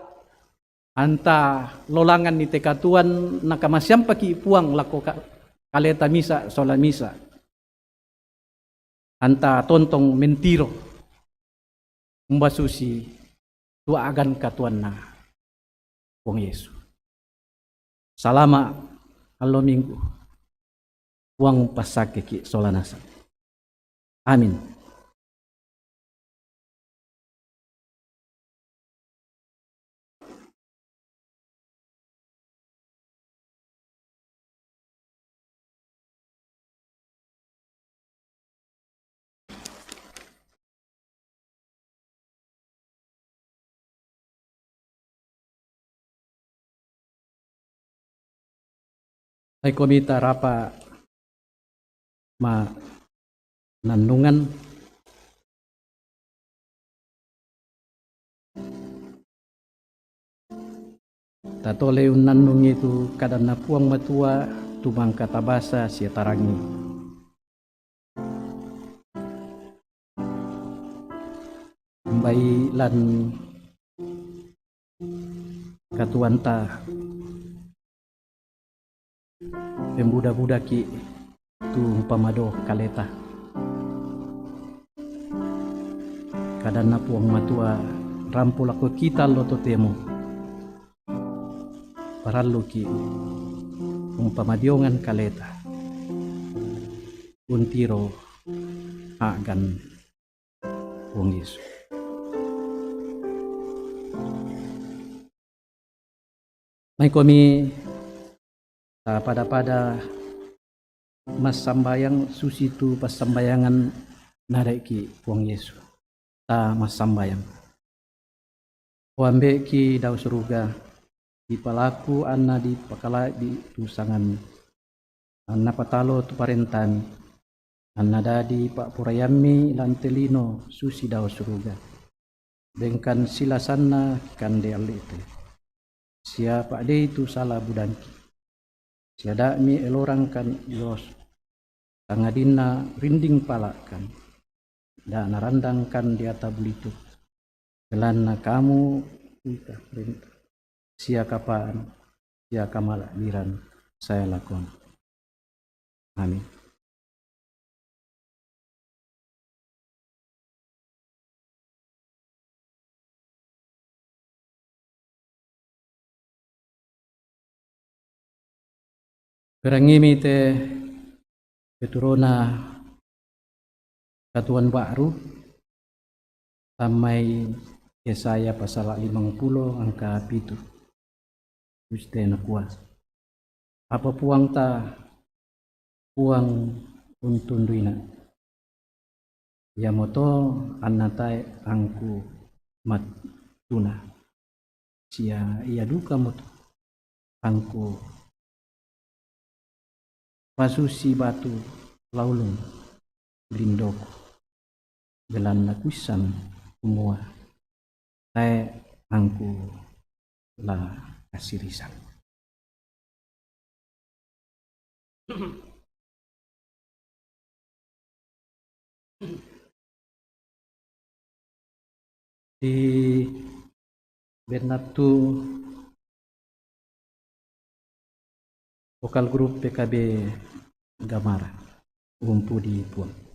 anta lolangan ni tekatuan nakamasyam paki puang lako kaleta misa sola misa. Anta tontong mentiro. Mbasusi tuagan katuan na puang Yesu. Salama alo minggu. Puang pasake ki solanasan. Amin. Ay komita rapa ma nandungan tatole unnannung itu kadana puang matua tumang katabasa sia tarangi. Mbai lan katuanta pembudak-budaki tu pamado kaleta kadana puang matua rampul ako kita lo totemo parallo ki pamadiongan kaleta untiro agan puang Yesus. May kami pada mas sambayang susitu pas sambayangan nareki puang Yesus ta mas sambayang wambe ki daw suruga di palaku anna di pakala di tusangan anna patalo tu parentani anna dadi pak purayami lantelino susi daw suruga bengkan silasanna kande alite siapa de itu salah budanki siada mi elorang kan ilos tangadina rinding palakan dan narandangkan di atabulitu gelana kamu ika perintah sia kapaan sia kamala liran saya lakon. Amin. Perangimi te keturuna Katuan Baru samai Yesaya pasal 50 angka 7. Gusti na kuas. Apa puang ta puang untunduina. Ya moto anatai angku mat tuna. Sia ia duka moto angku pasusi batu laulung blindoko gelan nakusan semua tae angku la kasirisan. Di Bernatu vokal grup PKB Gamara umpu di Puang.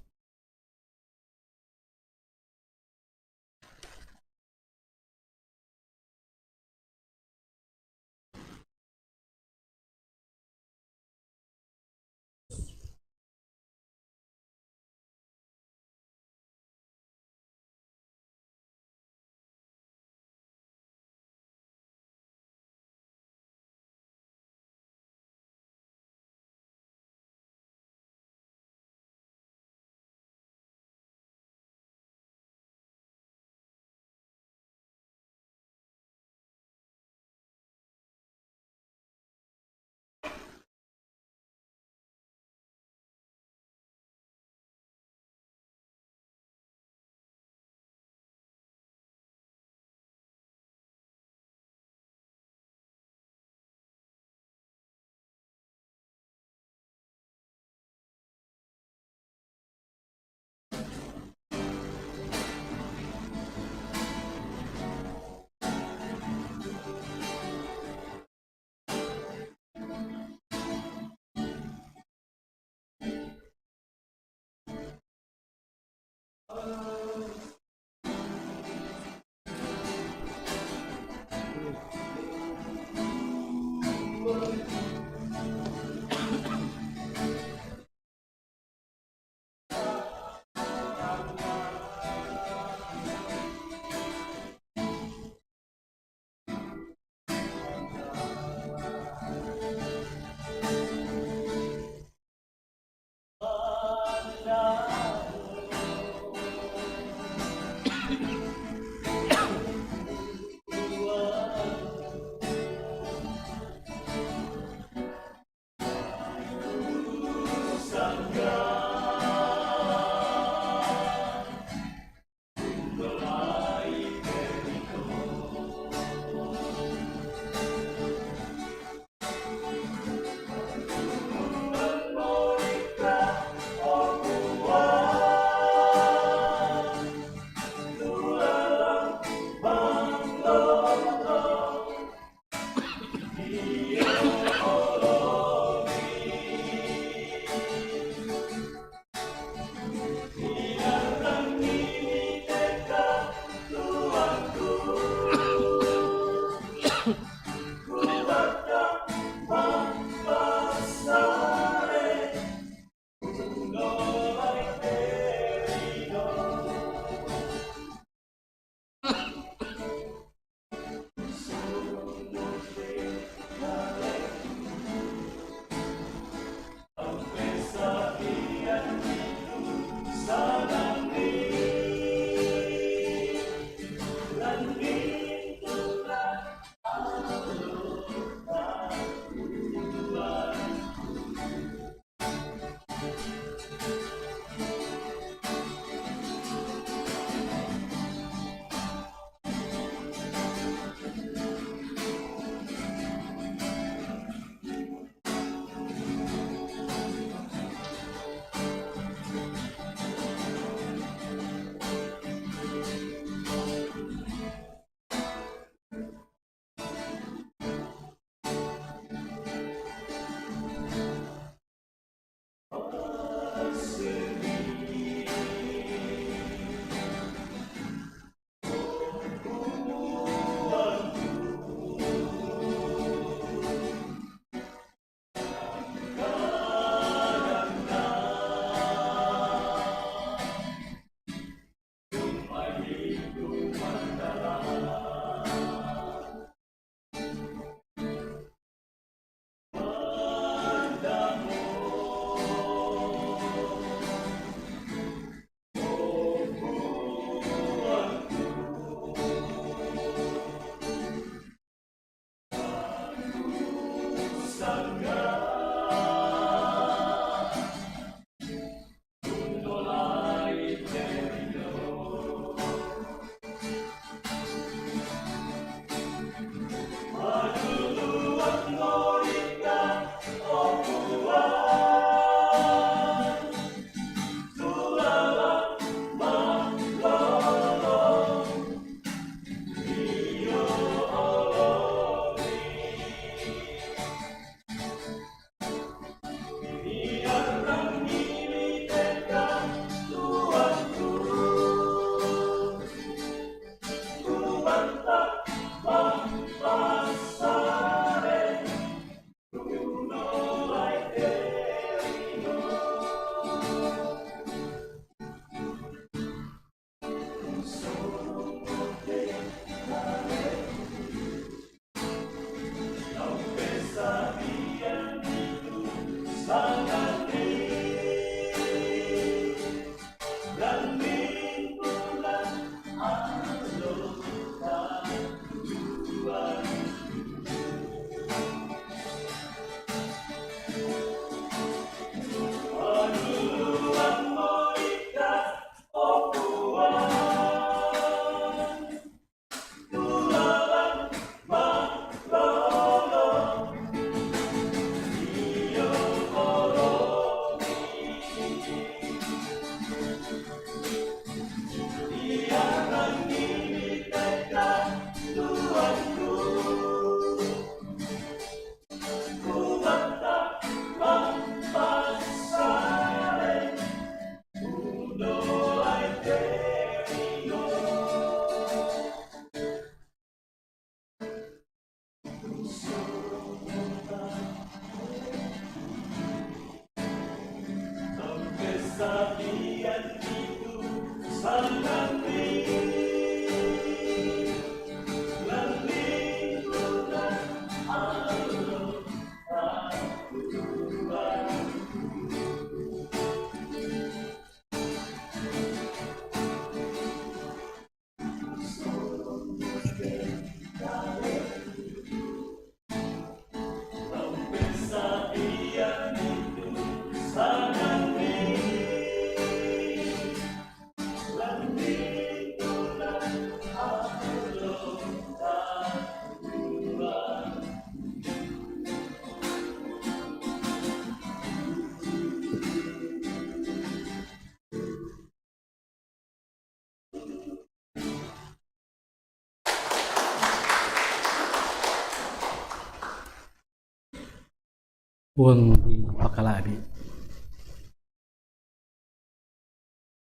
Puang di Pakalabi.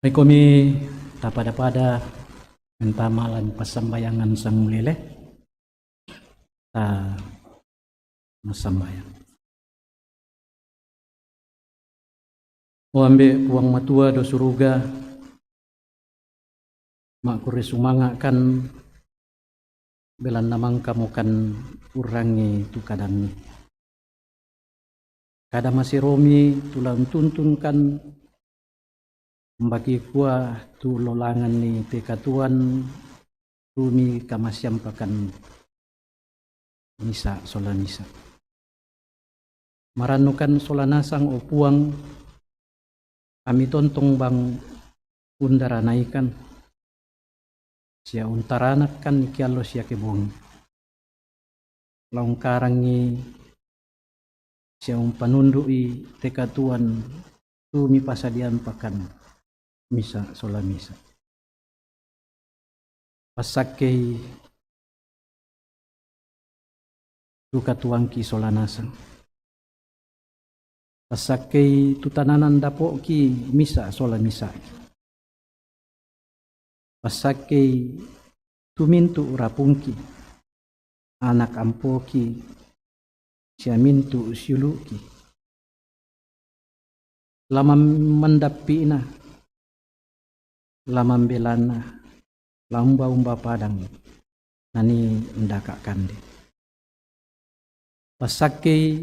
May kami tapada-pada mentamalan pasambayangan sang mulile ta masambayang. O ambe puang matua do suruga makure sumanga kan belan namang kamu kan urangi tu kadang ni. Kada masih romi tulang tuntun kan bagi kuah tu lolangan ni tekatuan tumi kamasyam pakan misa sola misa. Maranukan sola nasang o puang kami tontong bang undara naikan sia untaranak kan ikialo sia kebong laung karangi sia panundui tekatuan tumi pasadian pakan misa sola misa. Pasakei tuka tuangki sola nasang. Pasakei tutananan dapo ki misa sola misa. Pasakei tumintu urapungki anak ampoki siya mintu siuluki. Lamam mandapi na, lamam belana, lamba-umba padang, nani ndaka kande. Pasake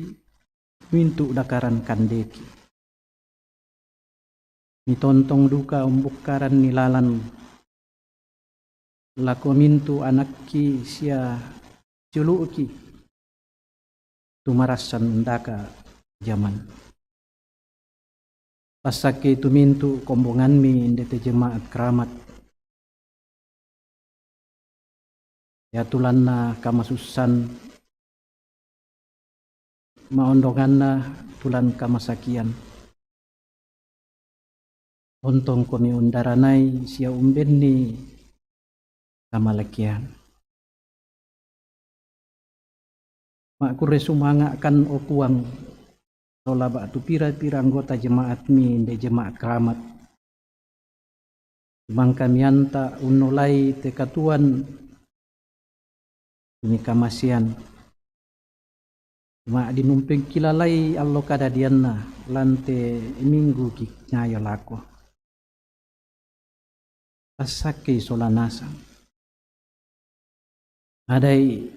mintu dakaran kandeki. Mitontong duka umbukaran nilalan, lako mintu anakki siya siuluki. Tumarasan ndaka zaman. Pasake tumintu kombongan mi indete jemaat keramat. Ya tulan na kamasusan maondongan na tulan kamasakian. Ontong kami undaranay siya umben ni kamalakian. Makure sumanga kan o puang sola batu pira-pira anggota jemaat mi de jemaat keramat. Bang kami anta unolai tekatuan ini kamasian. Ma dinumpeng kilalai allo kadadianna lante minggu ki nyayo lako. Pasake sola nasang. Adai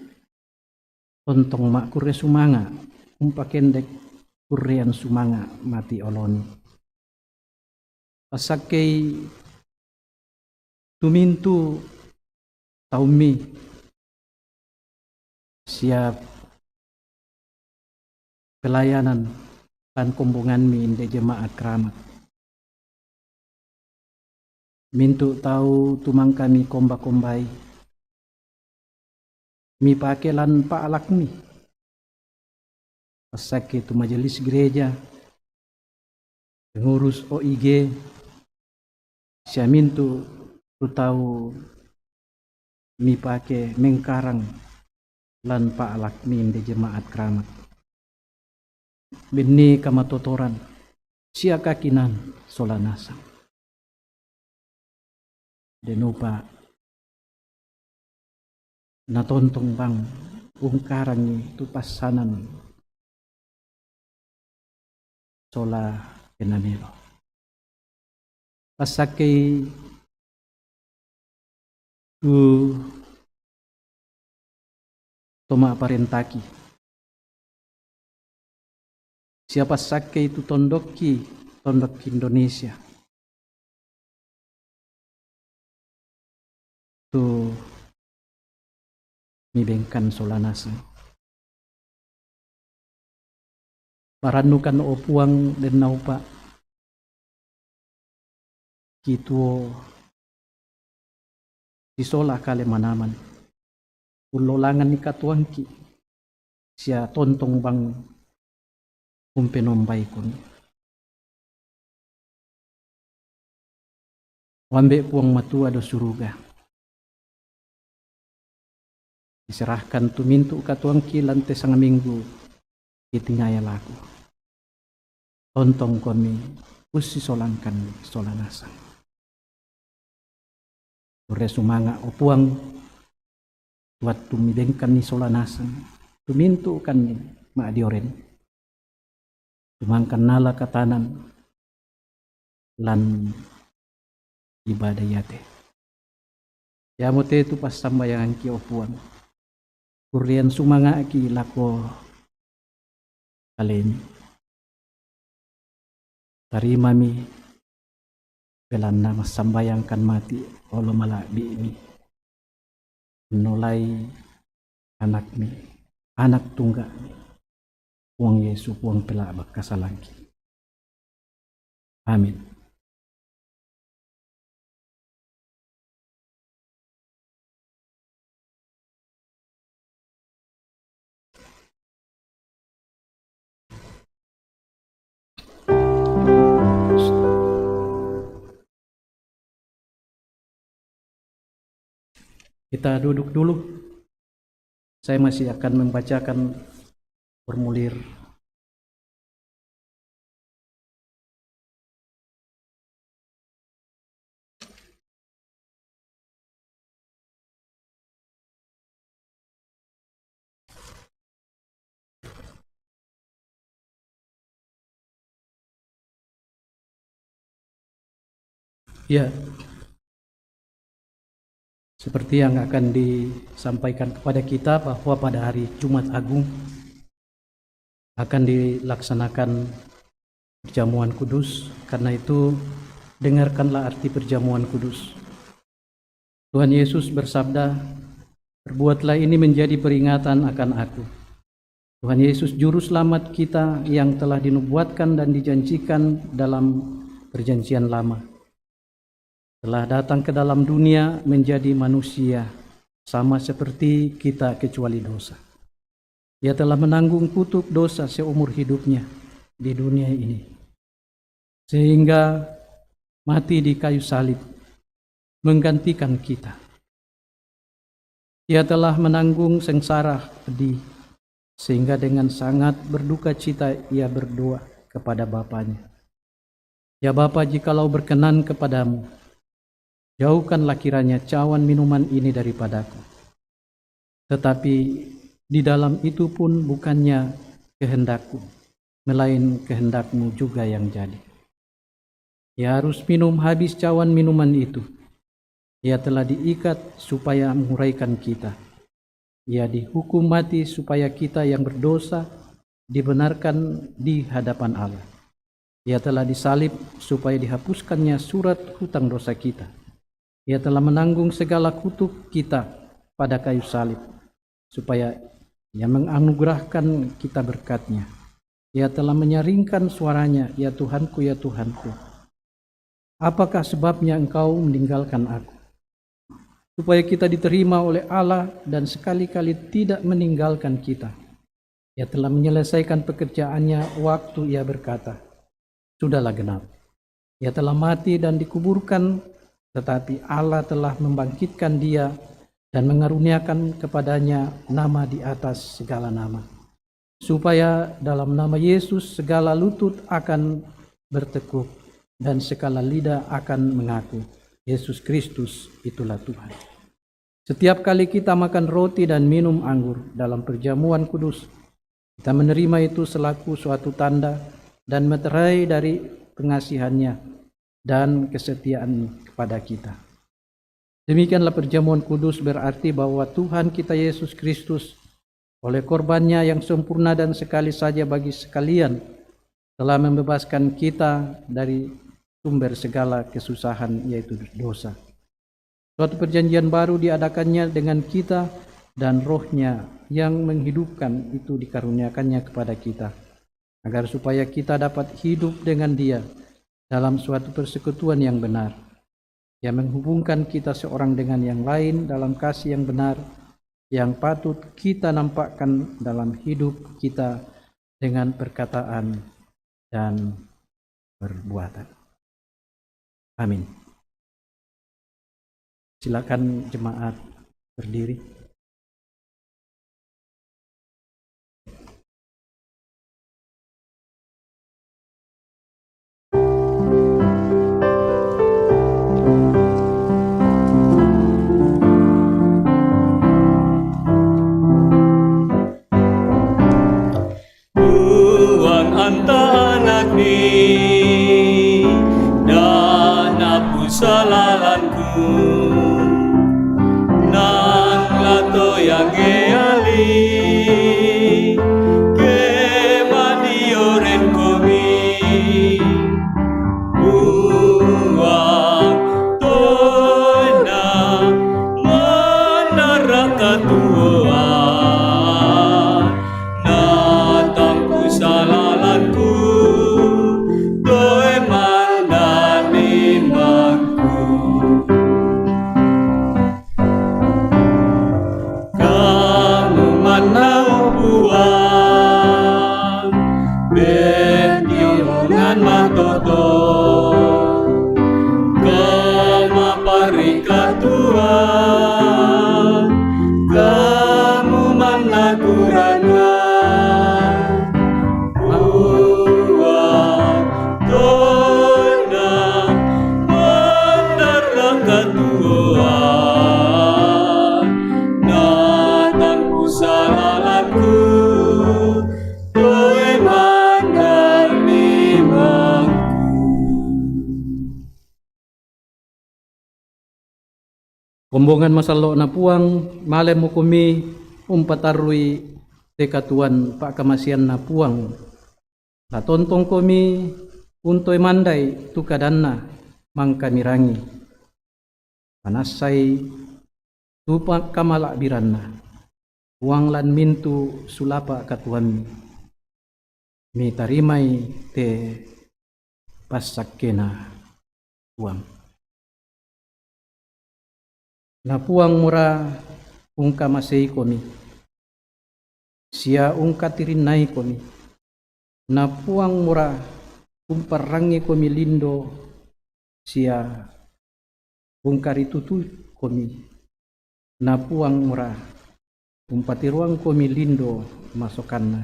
tontong mak kure sumanga umpakendek kurian sumanga mati oloni. Pasakei tumintu taumi siap pelayanan dan kombongan mi inde jemaat keramat. Mintu tahu tumang kami komba-kombai mi pakelan pa alak mi. Pasake tu majelis gereja, pengurus OIG, siya mintu tu tahu mi pake mengkarang lan pa alak mi di jemaat keramat. Bini kamatotoran, siya kakinan sola nasang. Denupa natontong bang ungkarang ni tu pasanan sola penamelo. Pasake tu toma parentaki. Siapa sake itu tondok Indonesia. Tu mibengkan solanasa. Maranukan opuang dan naupa. Kitu disola kale manaman. Ulolangan ni katuangki. Sia tontong bang umpenombai kun. Wambe puang matua do suruga. Diserahkan tu mintu katuangki lante sang minggu itingaya laku. Tontong kami usi solangkan solanasa. Ure sumanga opuang buat tumidengkan ni solanasa. Tumintu kan ni maadioren. Tumangkan nala katanan lan ibadah yate. Ya mote itu pas sambayangan ki opuan. Kurian sumanga ki lako kaleni. Tarima mi belan nama sambayangkan mati olo malabi mi. Menolai anak mi, anak tunggal mi. Puang Yesus puang pelabak kasalangki. Amin. Kita duduk dulu. Saya masih akan membacakan formulir. Ya, seperti yang akan disampaikan kepada kita bahwa pada hari Jumat Agung akan dilaksanakan perjamuan kudus. Karena itu dengarkanlah arti perjamuan kudus. Tuhan Yesus bersabda, "Perbuatlah ini menjadi peringatan akan aku." Tuhan Yesus juru selamat kita yang telah dinubuatkan dan dijanjikan dalam perjanjian lama. Telah datang ke dalam dunia menjadi manusia, sama seperti kita kecuali dosa. Ia telah menanggung kutuk dosa seumur hidupnya di dunia ini. Sehingga mati di kayu salib, menggantikan kita. Ia telah menanggung sengsara pedih, sehingga dengan sangat berduka cita ia berdoa kepada Bapanya. Ya Bapa, jikalau berkenan kepadamu, jauhkanlah kiranya cawan minuman ini daripadaku. Tetapi di dalam itu pun bukannya kehendakku, melain kehendakmu juga yang jadi. Ia harus minum habis cawan minuman itu. Ia telah diikat supaya menguraikan kita. Ia dihukum mati supaya kita yang berdosa dibenarkan di hadapan Allah. Ia telah disalib supaya dihapuskannya surat hutang dosa kita. Ia telah menanggung segala kutuk kita pada kayu salib, supaya Ia menganugerahkan kita berkat-Nya. Ia telah menyaringkan suaranya, "Ya Tuhanku, ya Tuhanku, apakah sebabnya Engkau meninggalkan aku?" Supaya kita diterima oleh Allah dan sekali-kali tidak meninggalkan kita. Ia telah menyelesaikan pekerjaannya waktu Ia berkata, "Sudahlah genap." Ia telah mati dan dikuburkan, tetapi Allah telah membangkitkan Dia dan mengaruniakan kepadanya nama di atas segala nama, supaya dalam nama Yesus segala lutut akan bertekuk dan segala lidah akan mengaku Yesus Kristus itulah Tuhan. Setiap kali kita makan roti dan minum anggur dalam perjamuan kudus, kita menerima itu selaku suatu tanda dan meterai dari pengasihannya dan kesetiaan kepada kita. Demikianlah perjamuan kudus berarti bahwa Tuhan kita Yesus Kristus oleh korbannya yang sempurna dan sekali saja bagi sekalian telah membebaskan kita dari sumber segala kesusahan, yaitu dosa. Suatu perjanjian baru diadakannya dengan kita, dan Roh-Nya yang menghidupkan itu dikaruniakannya kepada kita, agar supaya kita dapat hidup dengan Dia dalam suatu persekutuan yang benar, yang menghubungkan kita seorang dengan yang lain dalam kasih yang benar, yang patut kita nampakkan dalam hidup kita dengan perkataan dan perbuatan. Amin. Silakan jemaat berdiri. Tuhan anta anak ni dan apu salalanku nang lato yang geali ke madioren komi uang tona menaraka tuan natangku salalanku doe mandani mangku kamu manau buang berdiomongan matoto kamaparika Tuhan kamu managuranwa buang tona mendaraka Tuhan natangku salalanku doe mandani mangku. Kombongan masalo na puang malem mo kumi umpatarui tekatuan pak kamasian na puang na tontong komi untoy mandai tukadanna mangkamirangi panasay tupa kamala biranna uang lan mintu sulapa katuan mi tarimay te pasakena puang na puang mura ungka masei komi sia ungka tirinay komi na puang mura umparangi komi lindo sia ungka ritutu komi na puang mura umpatiruang komi lindo masokanna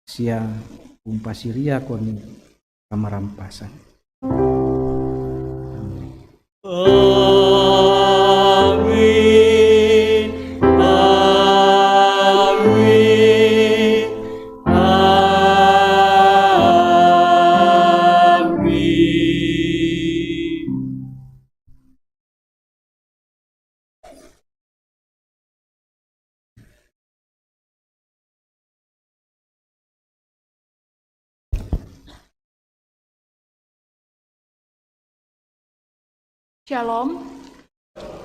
sia umpasiria komi kamarampasan. Amin, amin, amin. Shalom.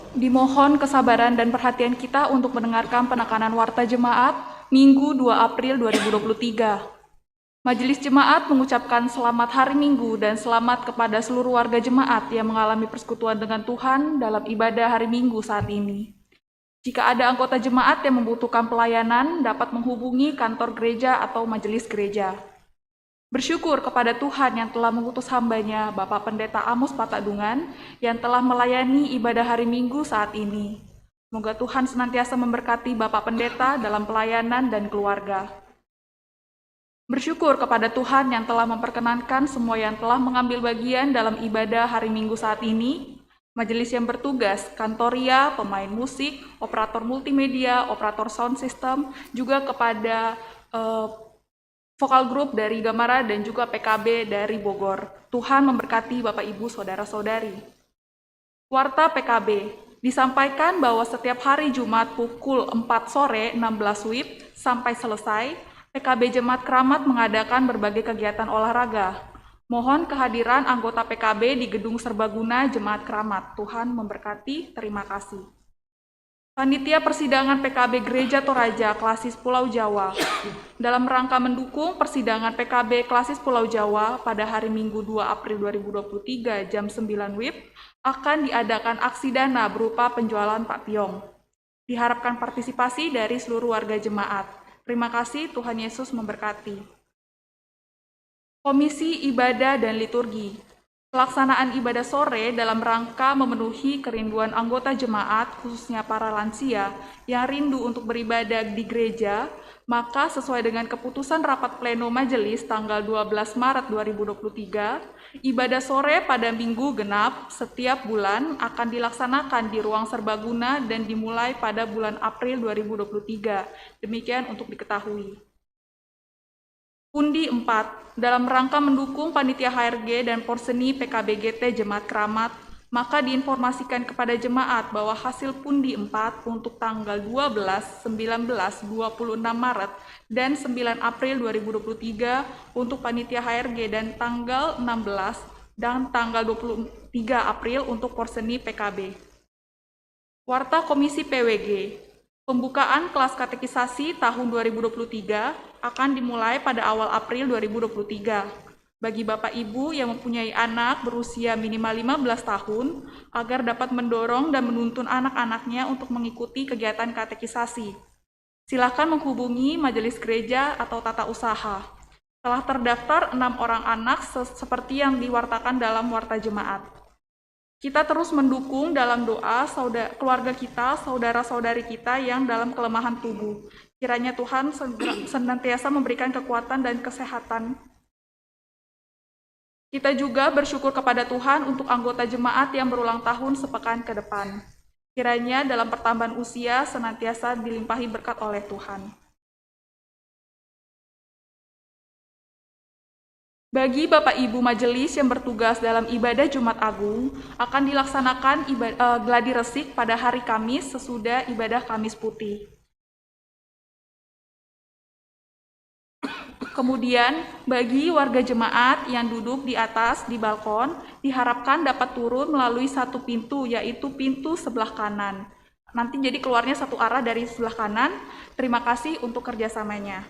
Dimohon kesabaran dan perhatian kita untuk mendengarkan penekanan Warta Jemaat Minggu 2 April 2023. Majelis Jemaat mengucapkan selamat hari Minggu dan selamat kepada seluruh warga jemaat yang mengalami persekutuan dengan Tuhan dalam ibadah hari Minggu saat ini. Jika ada anggota jemaat yang membutuhkan pelayanan, dapat menghubungi kantor gereja atau majelis gereja. Bersyukur kepada Tuhan yang telah mengutus hambanya, Bapak Pendeta Amos Patadungan, yang telah melayani ibadah hari Minggu saat ini. Semoga Tuhan senantiasa memberkati Bapak Pendeta dalam pelayanan dan keluarga. Bersyukur kepada Tuhan yang telah memperkenankan semua yang telah mengambil bagian dalam ibadah hari Minggu saat ini, majelis yang bertugas, kantoria, pemain musik, operator multimedia, operator sound system, juga kepada vokal grup dari Gamara dan juga PKB dari Bogor. Tuhan memberkati Bapak Ibu Saudara-saudari. Warta PKB, Disampaikan bahwa setiap hari Jumat pukul 4 sore 16 WIB sampai selesai, PKB Jemaat Keramat mengadakan berbagai kegiatan olahraga. Mohon kehadiran anggota PKB di Gedung Serbaguna Jemaat Keramat. Tuhan memberkati. Terima kasih. Panitia Persidangan PKB Gereja Toraja Klasis Pulau Jawa dalam rangka mendukung persidangan PKB Klasis Pulau Jawa pada hari Minggu 2 April 2023 jam 9 WIB akan diadakan aksi dana berupa penjualan Pak Piong. Diharapkan partisipasi dari seluruh warga jemaat. Terima kasih, Tuhan Yesus memberkati. Komisi Ibadah dan Liturgi. Pelaksanaan ibadah sore dalam rangka memenuhi kerinduan anggota jemaat, khususnya para lansia, yang rindu untuk beribadah di gereja, maka sesuai dengan keputusan rapat pleno majelis tanggal 12 Maret 2023, ibadah sore pada minggu genap setiap bulan akan dilaksanakan di ruang serbaguna dan dimulai pada bulan April 2023. Demikian untuk diketahui. Undi 4, dalam rangka mendukung Panitia HRG dan Porseni PKBGT Jemaat Keramat, maka diinformasikan kepada jemaat bahwa hasil pundi 4 untuk tanggal 12, 19, 26 Maret, dan 9 April 2023 untuk Panitia HRG dan tanggal 16 dan tanggal 23 April untuk Porseni PKB. Warta Komisi PWG. Pembukaan kelas katekisasi tahun 2023 akan dimulai pada awal April 2023. Bagi Bapak Ibu yang mempunyai anak berusia minimal 15 tahun, agar dapat mendorong dan menuntun anak-anaknya untuk mengikuti kegiatan katekisasi. Silakan menghubungi majelis gereja atau tata usaha. Telah terdaftar 6 orang anak seperti yang diwartakan dalam warta jemaat. Kita terus mendukung dalam doa keluarga kita, saudara-saudari kita yang dalam kelemahan tubuh. Kiranya Tuhan senantiasa memberikan kekuatan dan kesehatan. Kita juga bersyukur kepada Tuhan untuk anggota jemaat yang berulang tahun sepekan ke depan. Kiranya dalam pertambahan usia senantiasa dilimpahi berkat oleh Tuhan. Bagi Bapak Ibu Majelis yang bertugas dalam ibadah Jumat Agung, akan dilaksanakan gladi resik pada hari Kamis sesudah ibadah Kamis Putih. Kemudian, bagi warga jemaat yang duduk di atas di balkon, diharapkan dapat turun melalui satu pintu, yaitu pintu sebelah kanan. Nanti jadi keluarnya satu arah dari sebelah kanan. Terima kasih untuk kerjasamanya.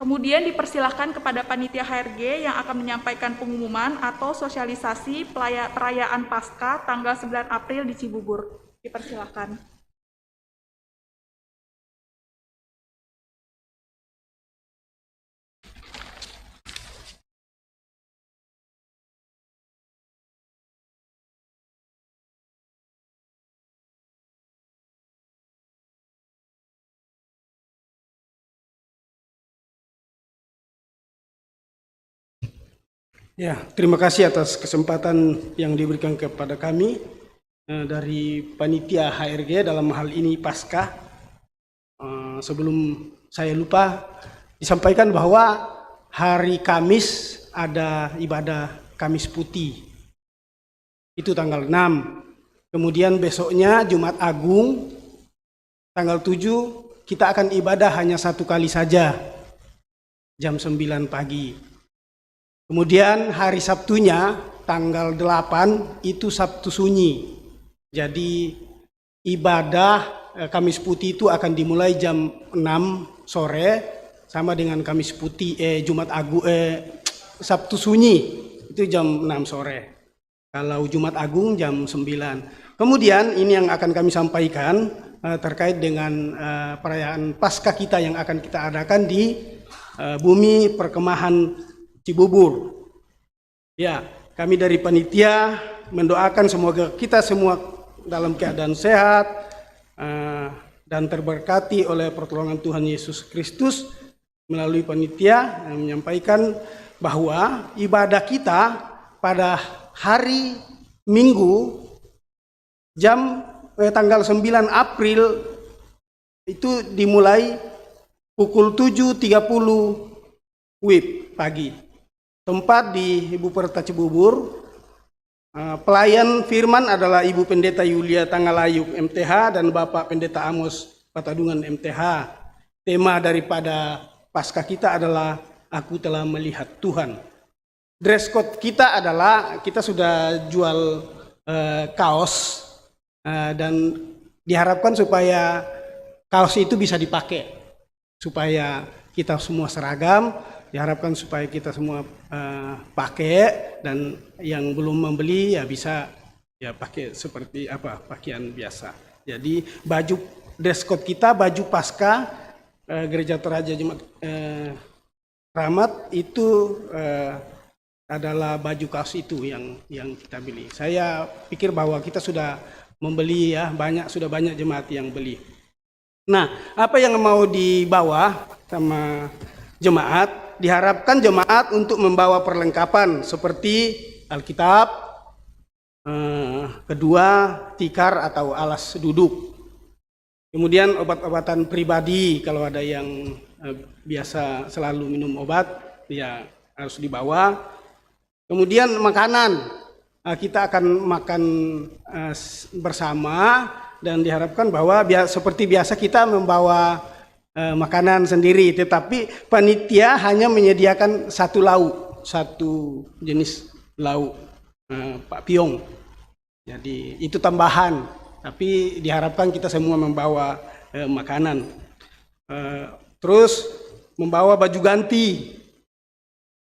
Kemudian dipersilahkan kepada Panitia HRG yang akan menyampaikan pengumuman atau sosialisasi perayaan Paskah tanggal 9 April di Cibubur. Dipersilahkan. Ya, terima kasih atas kesempatan yang diberikan kepada kami dari Panitia HRG dalam hal ini Paskah. Sebelum saya lupa, disampaikan bahwa hari Kamis ada ibadah Kamis Putih. Itu tanggal 6. Kemudian besoknya Jumat Agung, tanggal 7, kita akan ibadah hanya satu kali saja, jam 9 pagi. Kemudian hari Sabtunya, tanggal 8, itu Sabtu Sunyi. Jadi ibadah Kamis Putih itu akan dimulai jam 6 sore, sama dengan Kamis Putih, Jumat Agung, Sabtu Sunyi, itu jam 6 sore. Kalau Jumat Agung jam 9. Kemudian ini yang akan kami sampaikan terkait dengan perayaan Paskah kita yang akan kita adakan di Bumi Perkemahan Cibubur. Ya, kami dari panitia mendoakan semoga kita semua dalam keadaan sehat dan terberkati oleh pertolongan Tuhan Yesus Kristus. Melalui panitia yang menyampaikan bahwa ibadah kita pada hari Minggu tanggal 9 April itu dimulai pukul 7.30 WIB pagi. Tempat di Ibu Perta Cibubur, Pelayan firman adalah Ibu Pendeta Yulia Tangalayuk MTH dan Bapak Pendeta Amos Patadungan MTH. Tema daripada Paskah kita adalah Aku telah melihat Tuhan. Dress code kita adalah kita sudah jual kaos dan diharapkan supaya kaos itu bisa dipakai supaya kita semua seragam. Diharapkan supaya kita semua pakai dan yang belum membeli ya bisa ya pakai seperti apa pakaian biasa. Jadi baju dress code kita baju Paskah Gereja Toraja Jemaat Rahmat itu adalah baju kaos itu yang kita beli. Saya pikir bahwa kita sudah membeli ya sudah banyak jemaat yang beli. Nah, apa yang mau dibawa sama jemaat? Diharapkan jemaat untuk membawa perlengkapan seperti Alkitab, kedua tikar atau alas duduk. Kemudian obat-obatan pribadi kalau ada yang biasa selalu minum obat ya harus dibawa. Kemudian makanan, kita akan makan bersama dan diharapkan bahwa seperti biasa kita membawa makanan sendiri, tetapi panitia hanya menyediakan satu jenis lauk, Pak Piong. Jadi itu tambahan, tapi diharapkan kita semua membawa makanan. Terus membawa baju ganti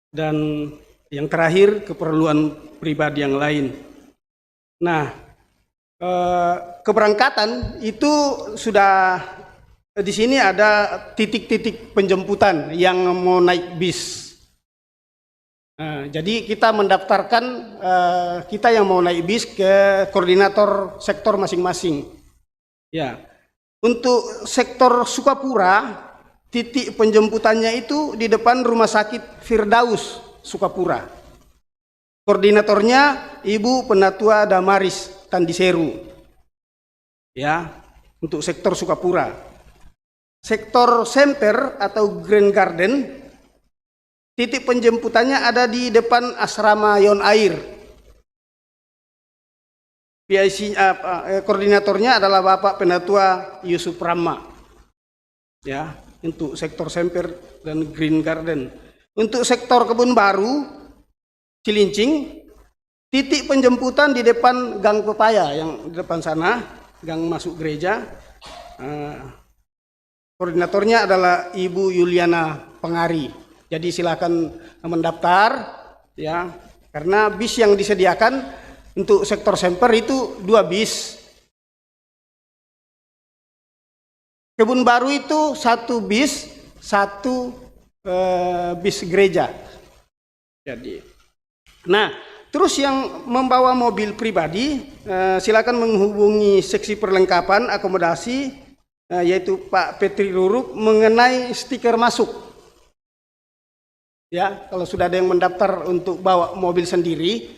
dan yang terakhir keperluan pribadi yang lain. Nah, keberangkatan itu sudah di sini ada titik-titik penjemputan yang mau naik bis. Jadi kita mendaftarkan kita yang mau naik bis ke koordinator sektor masing-masing. Ya, untuk sektor Sukapura, titik penjemputannya itu di depan Rumah Sakit Firdaus Sukapura. Koordinatornya Ibu Penatua Damaris Tandiseru. Ya, untuk sektor Sukapura. Sektor Semper atau Grand Garden, titik penjemputannya ada di depan Asrama Yon Air. PIC, koordinatornya adalah Bapak Penatua Yusuf Rama. Ya, untuk sektor Semper dan Green Garden. Untuk sektor Kebun Baru, Cilincing, titik penjemputan di depan Gang Pepaya yang di depan sana, gang masuk gereja. Koordinatornya adalah Ibu Yuliana Pengari. Jadi silakan mendaftar ya, karena bis yang disediakan untuk sektor Semper itu 2 bis. Kebun Baru itu 1 bis, 1 bis gereja. Jadi, nah terus yang membawa mobil pribadi silakan menghubungi seksi perlengkapan akomodasi yaitu Pak Petri Ruruk mengenai stiker masuk. Ya, kalau sudah ada yang mendaftar untuk bawa mobil sendiri,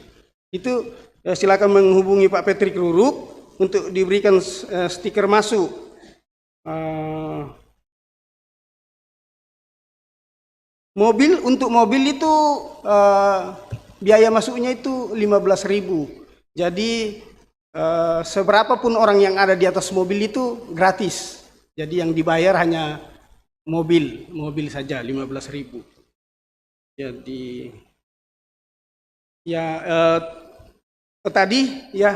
itu silakan menghubungi Pak Petri Ruruk untuk diberikan stiker masuk. Untuk mobil itu biaya masuknya itu 15.000. Jadi seberapapun orang yang ada di atas mobil itu gratis. Jadi yang dibayar hanya mobil saja 15.000. Jadi ya tadi ya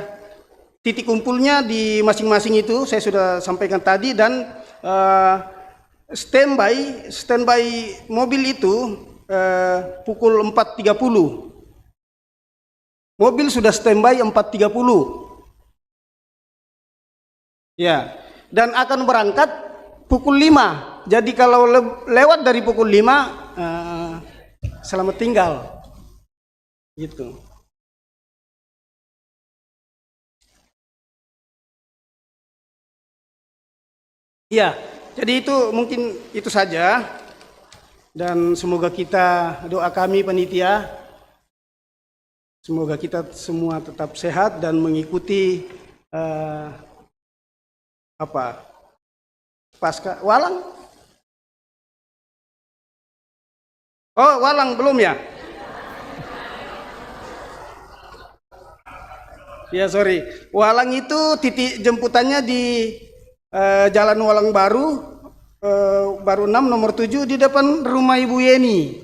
titik kumpulnya di masing-masing itu saya sudah sampaikan tadi, dan standby mobil itu pukul 4.30. Mobil sudah standby 4.30. Ya, dan akan berangkat pukul 5. Jadi kalau lewat dari pukul 5 selamat tinggal. Gitu. Ya, jadi itu mungkin itu saja. Dan semoga kita, doa kami panitia, semoga kita semua tetap sehat dan mengikuti Paskah Walang. Oh, Walang belum ya? Ya sorry, Walang itu titik jemputannya di Jalan Walang Baru, Baru 6 nomor 7 di depan rumah Ibu Yeni.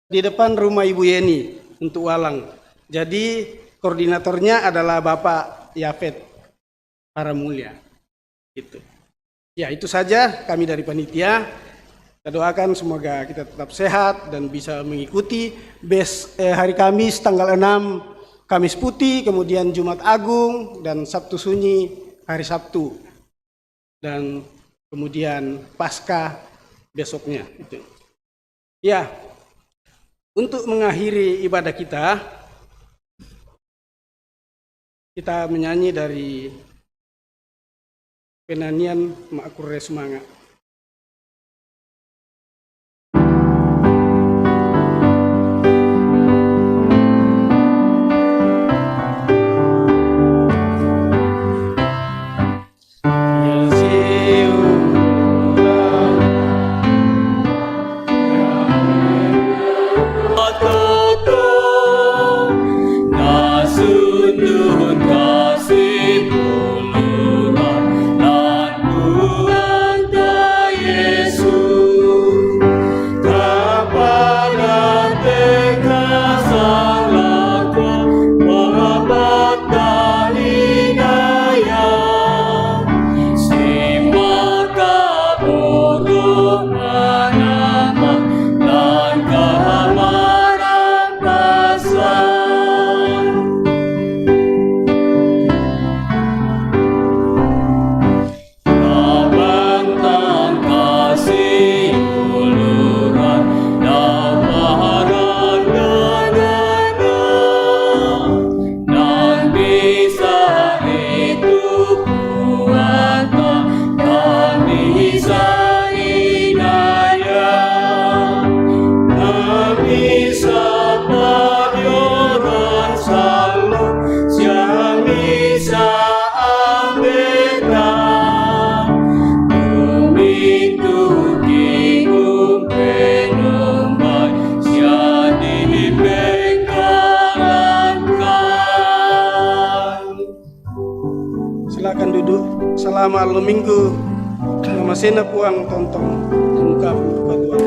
Di depan rumah Ibu Yeni untuk Walang. Jadi koordinatornya adalah Bapak Yafet para mulia. Gitu. Ya itu saja kami dari panitia. Kita doakan semoga kita tetap sehat dan bisa mengikuti hari Kamis tanggal 6 Kamis Putih, kemudian Jumat Agung dan Sabtu Sunyi hari Sabtu. Dan kemudian Paskah besoknya itu. Ya. Untuk mengakhiri ibadah kita menyanyi dari penyanyian Makure Semangat. Silakan duduk. Selamat minggu. Nama sena puang tontong muka buka Tuhan.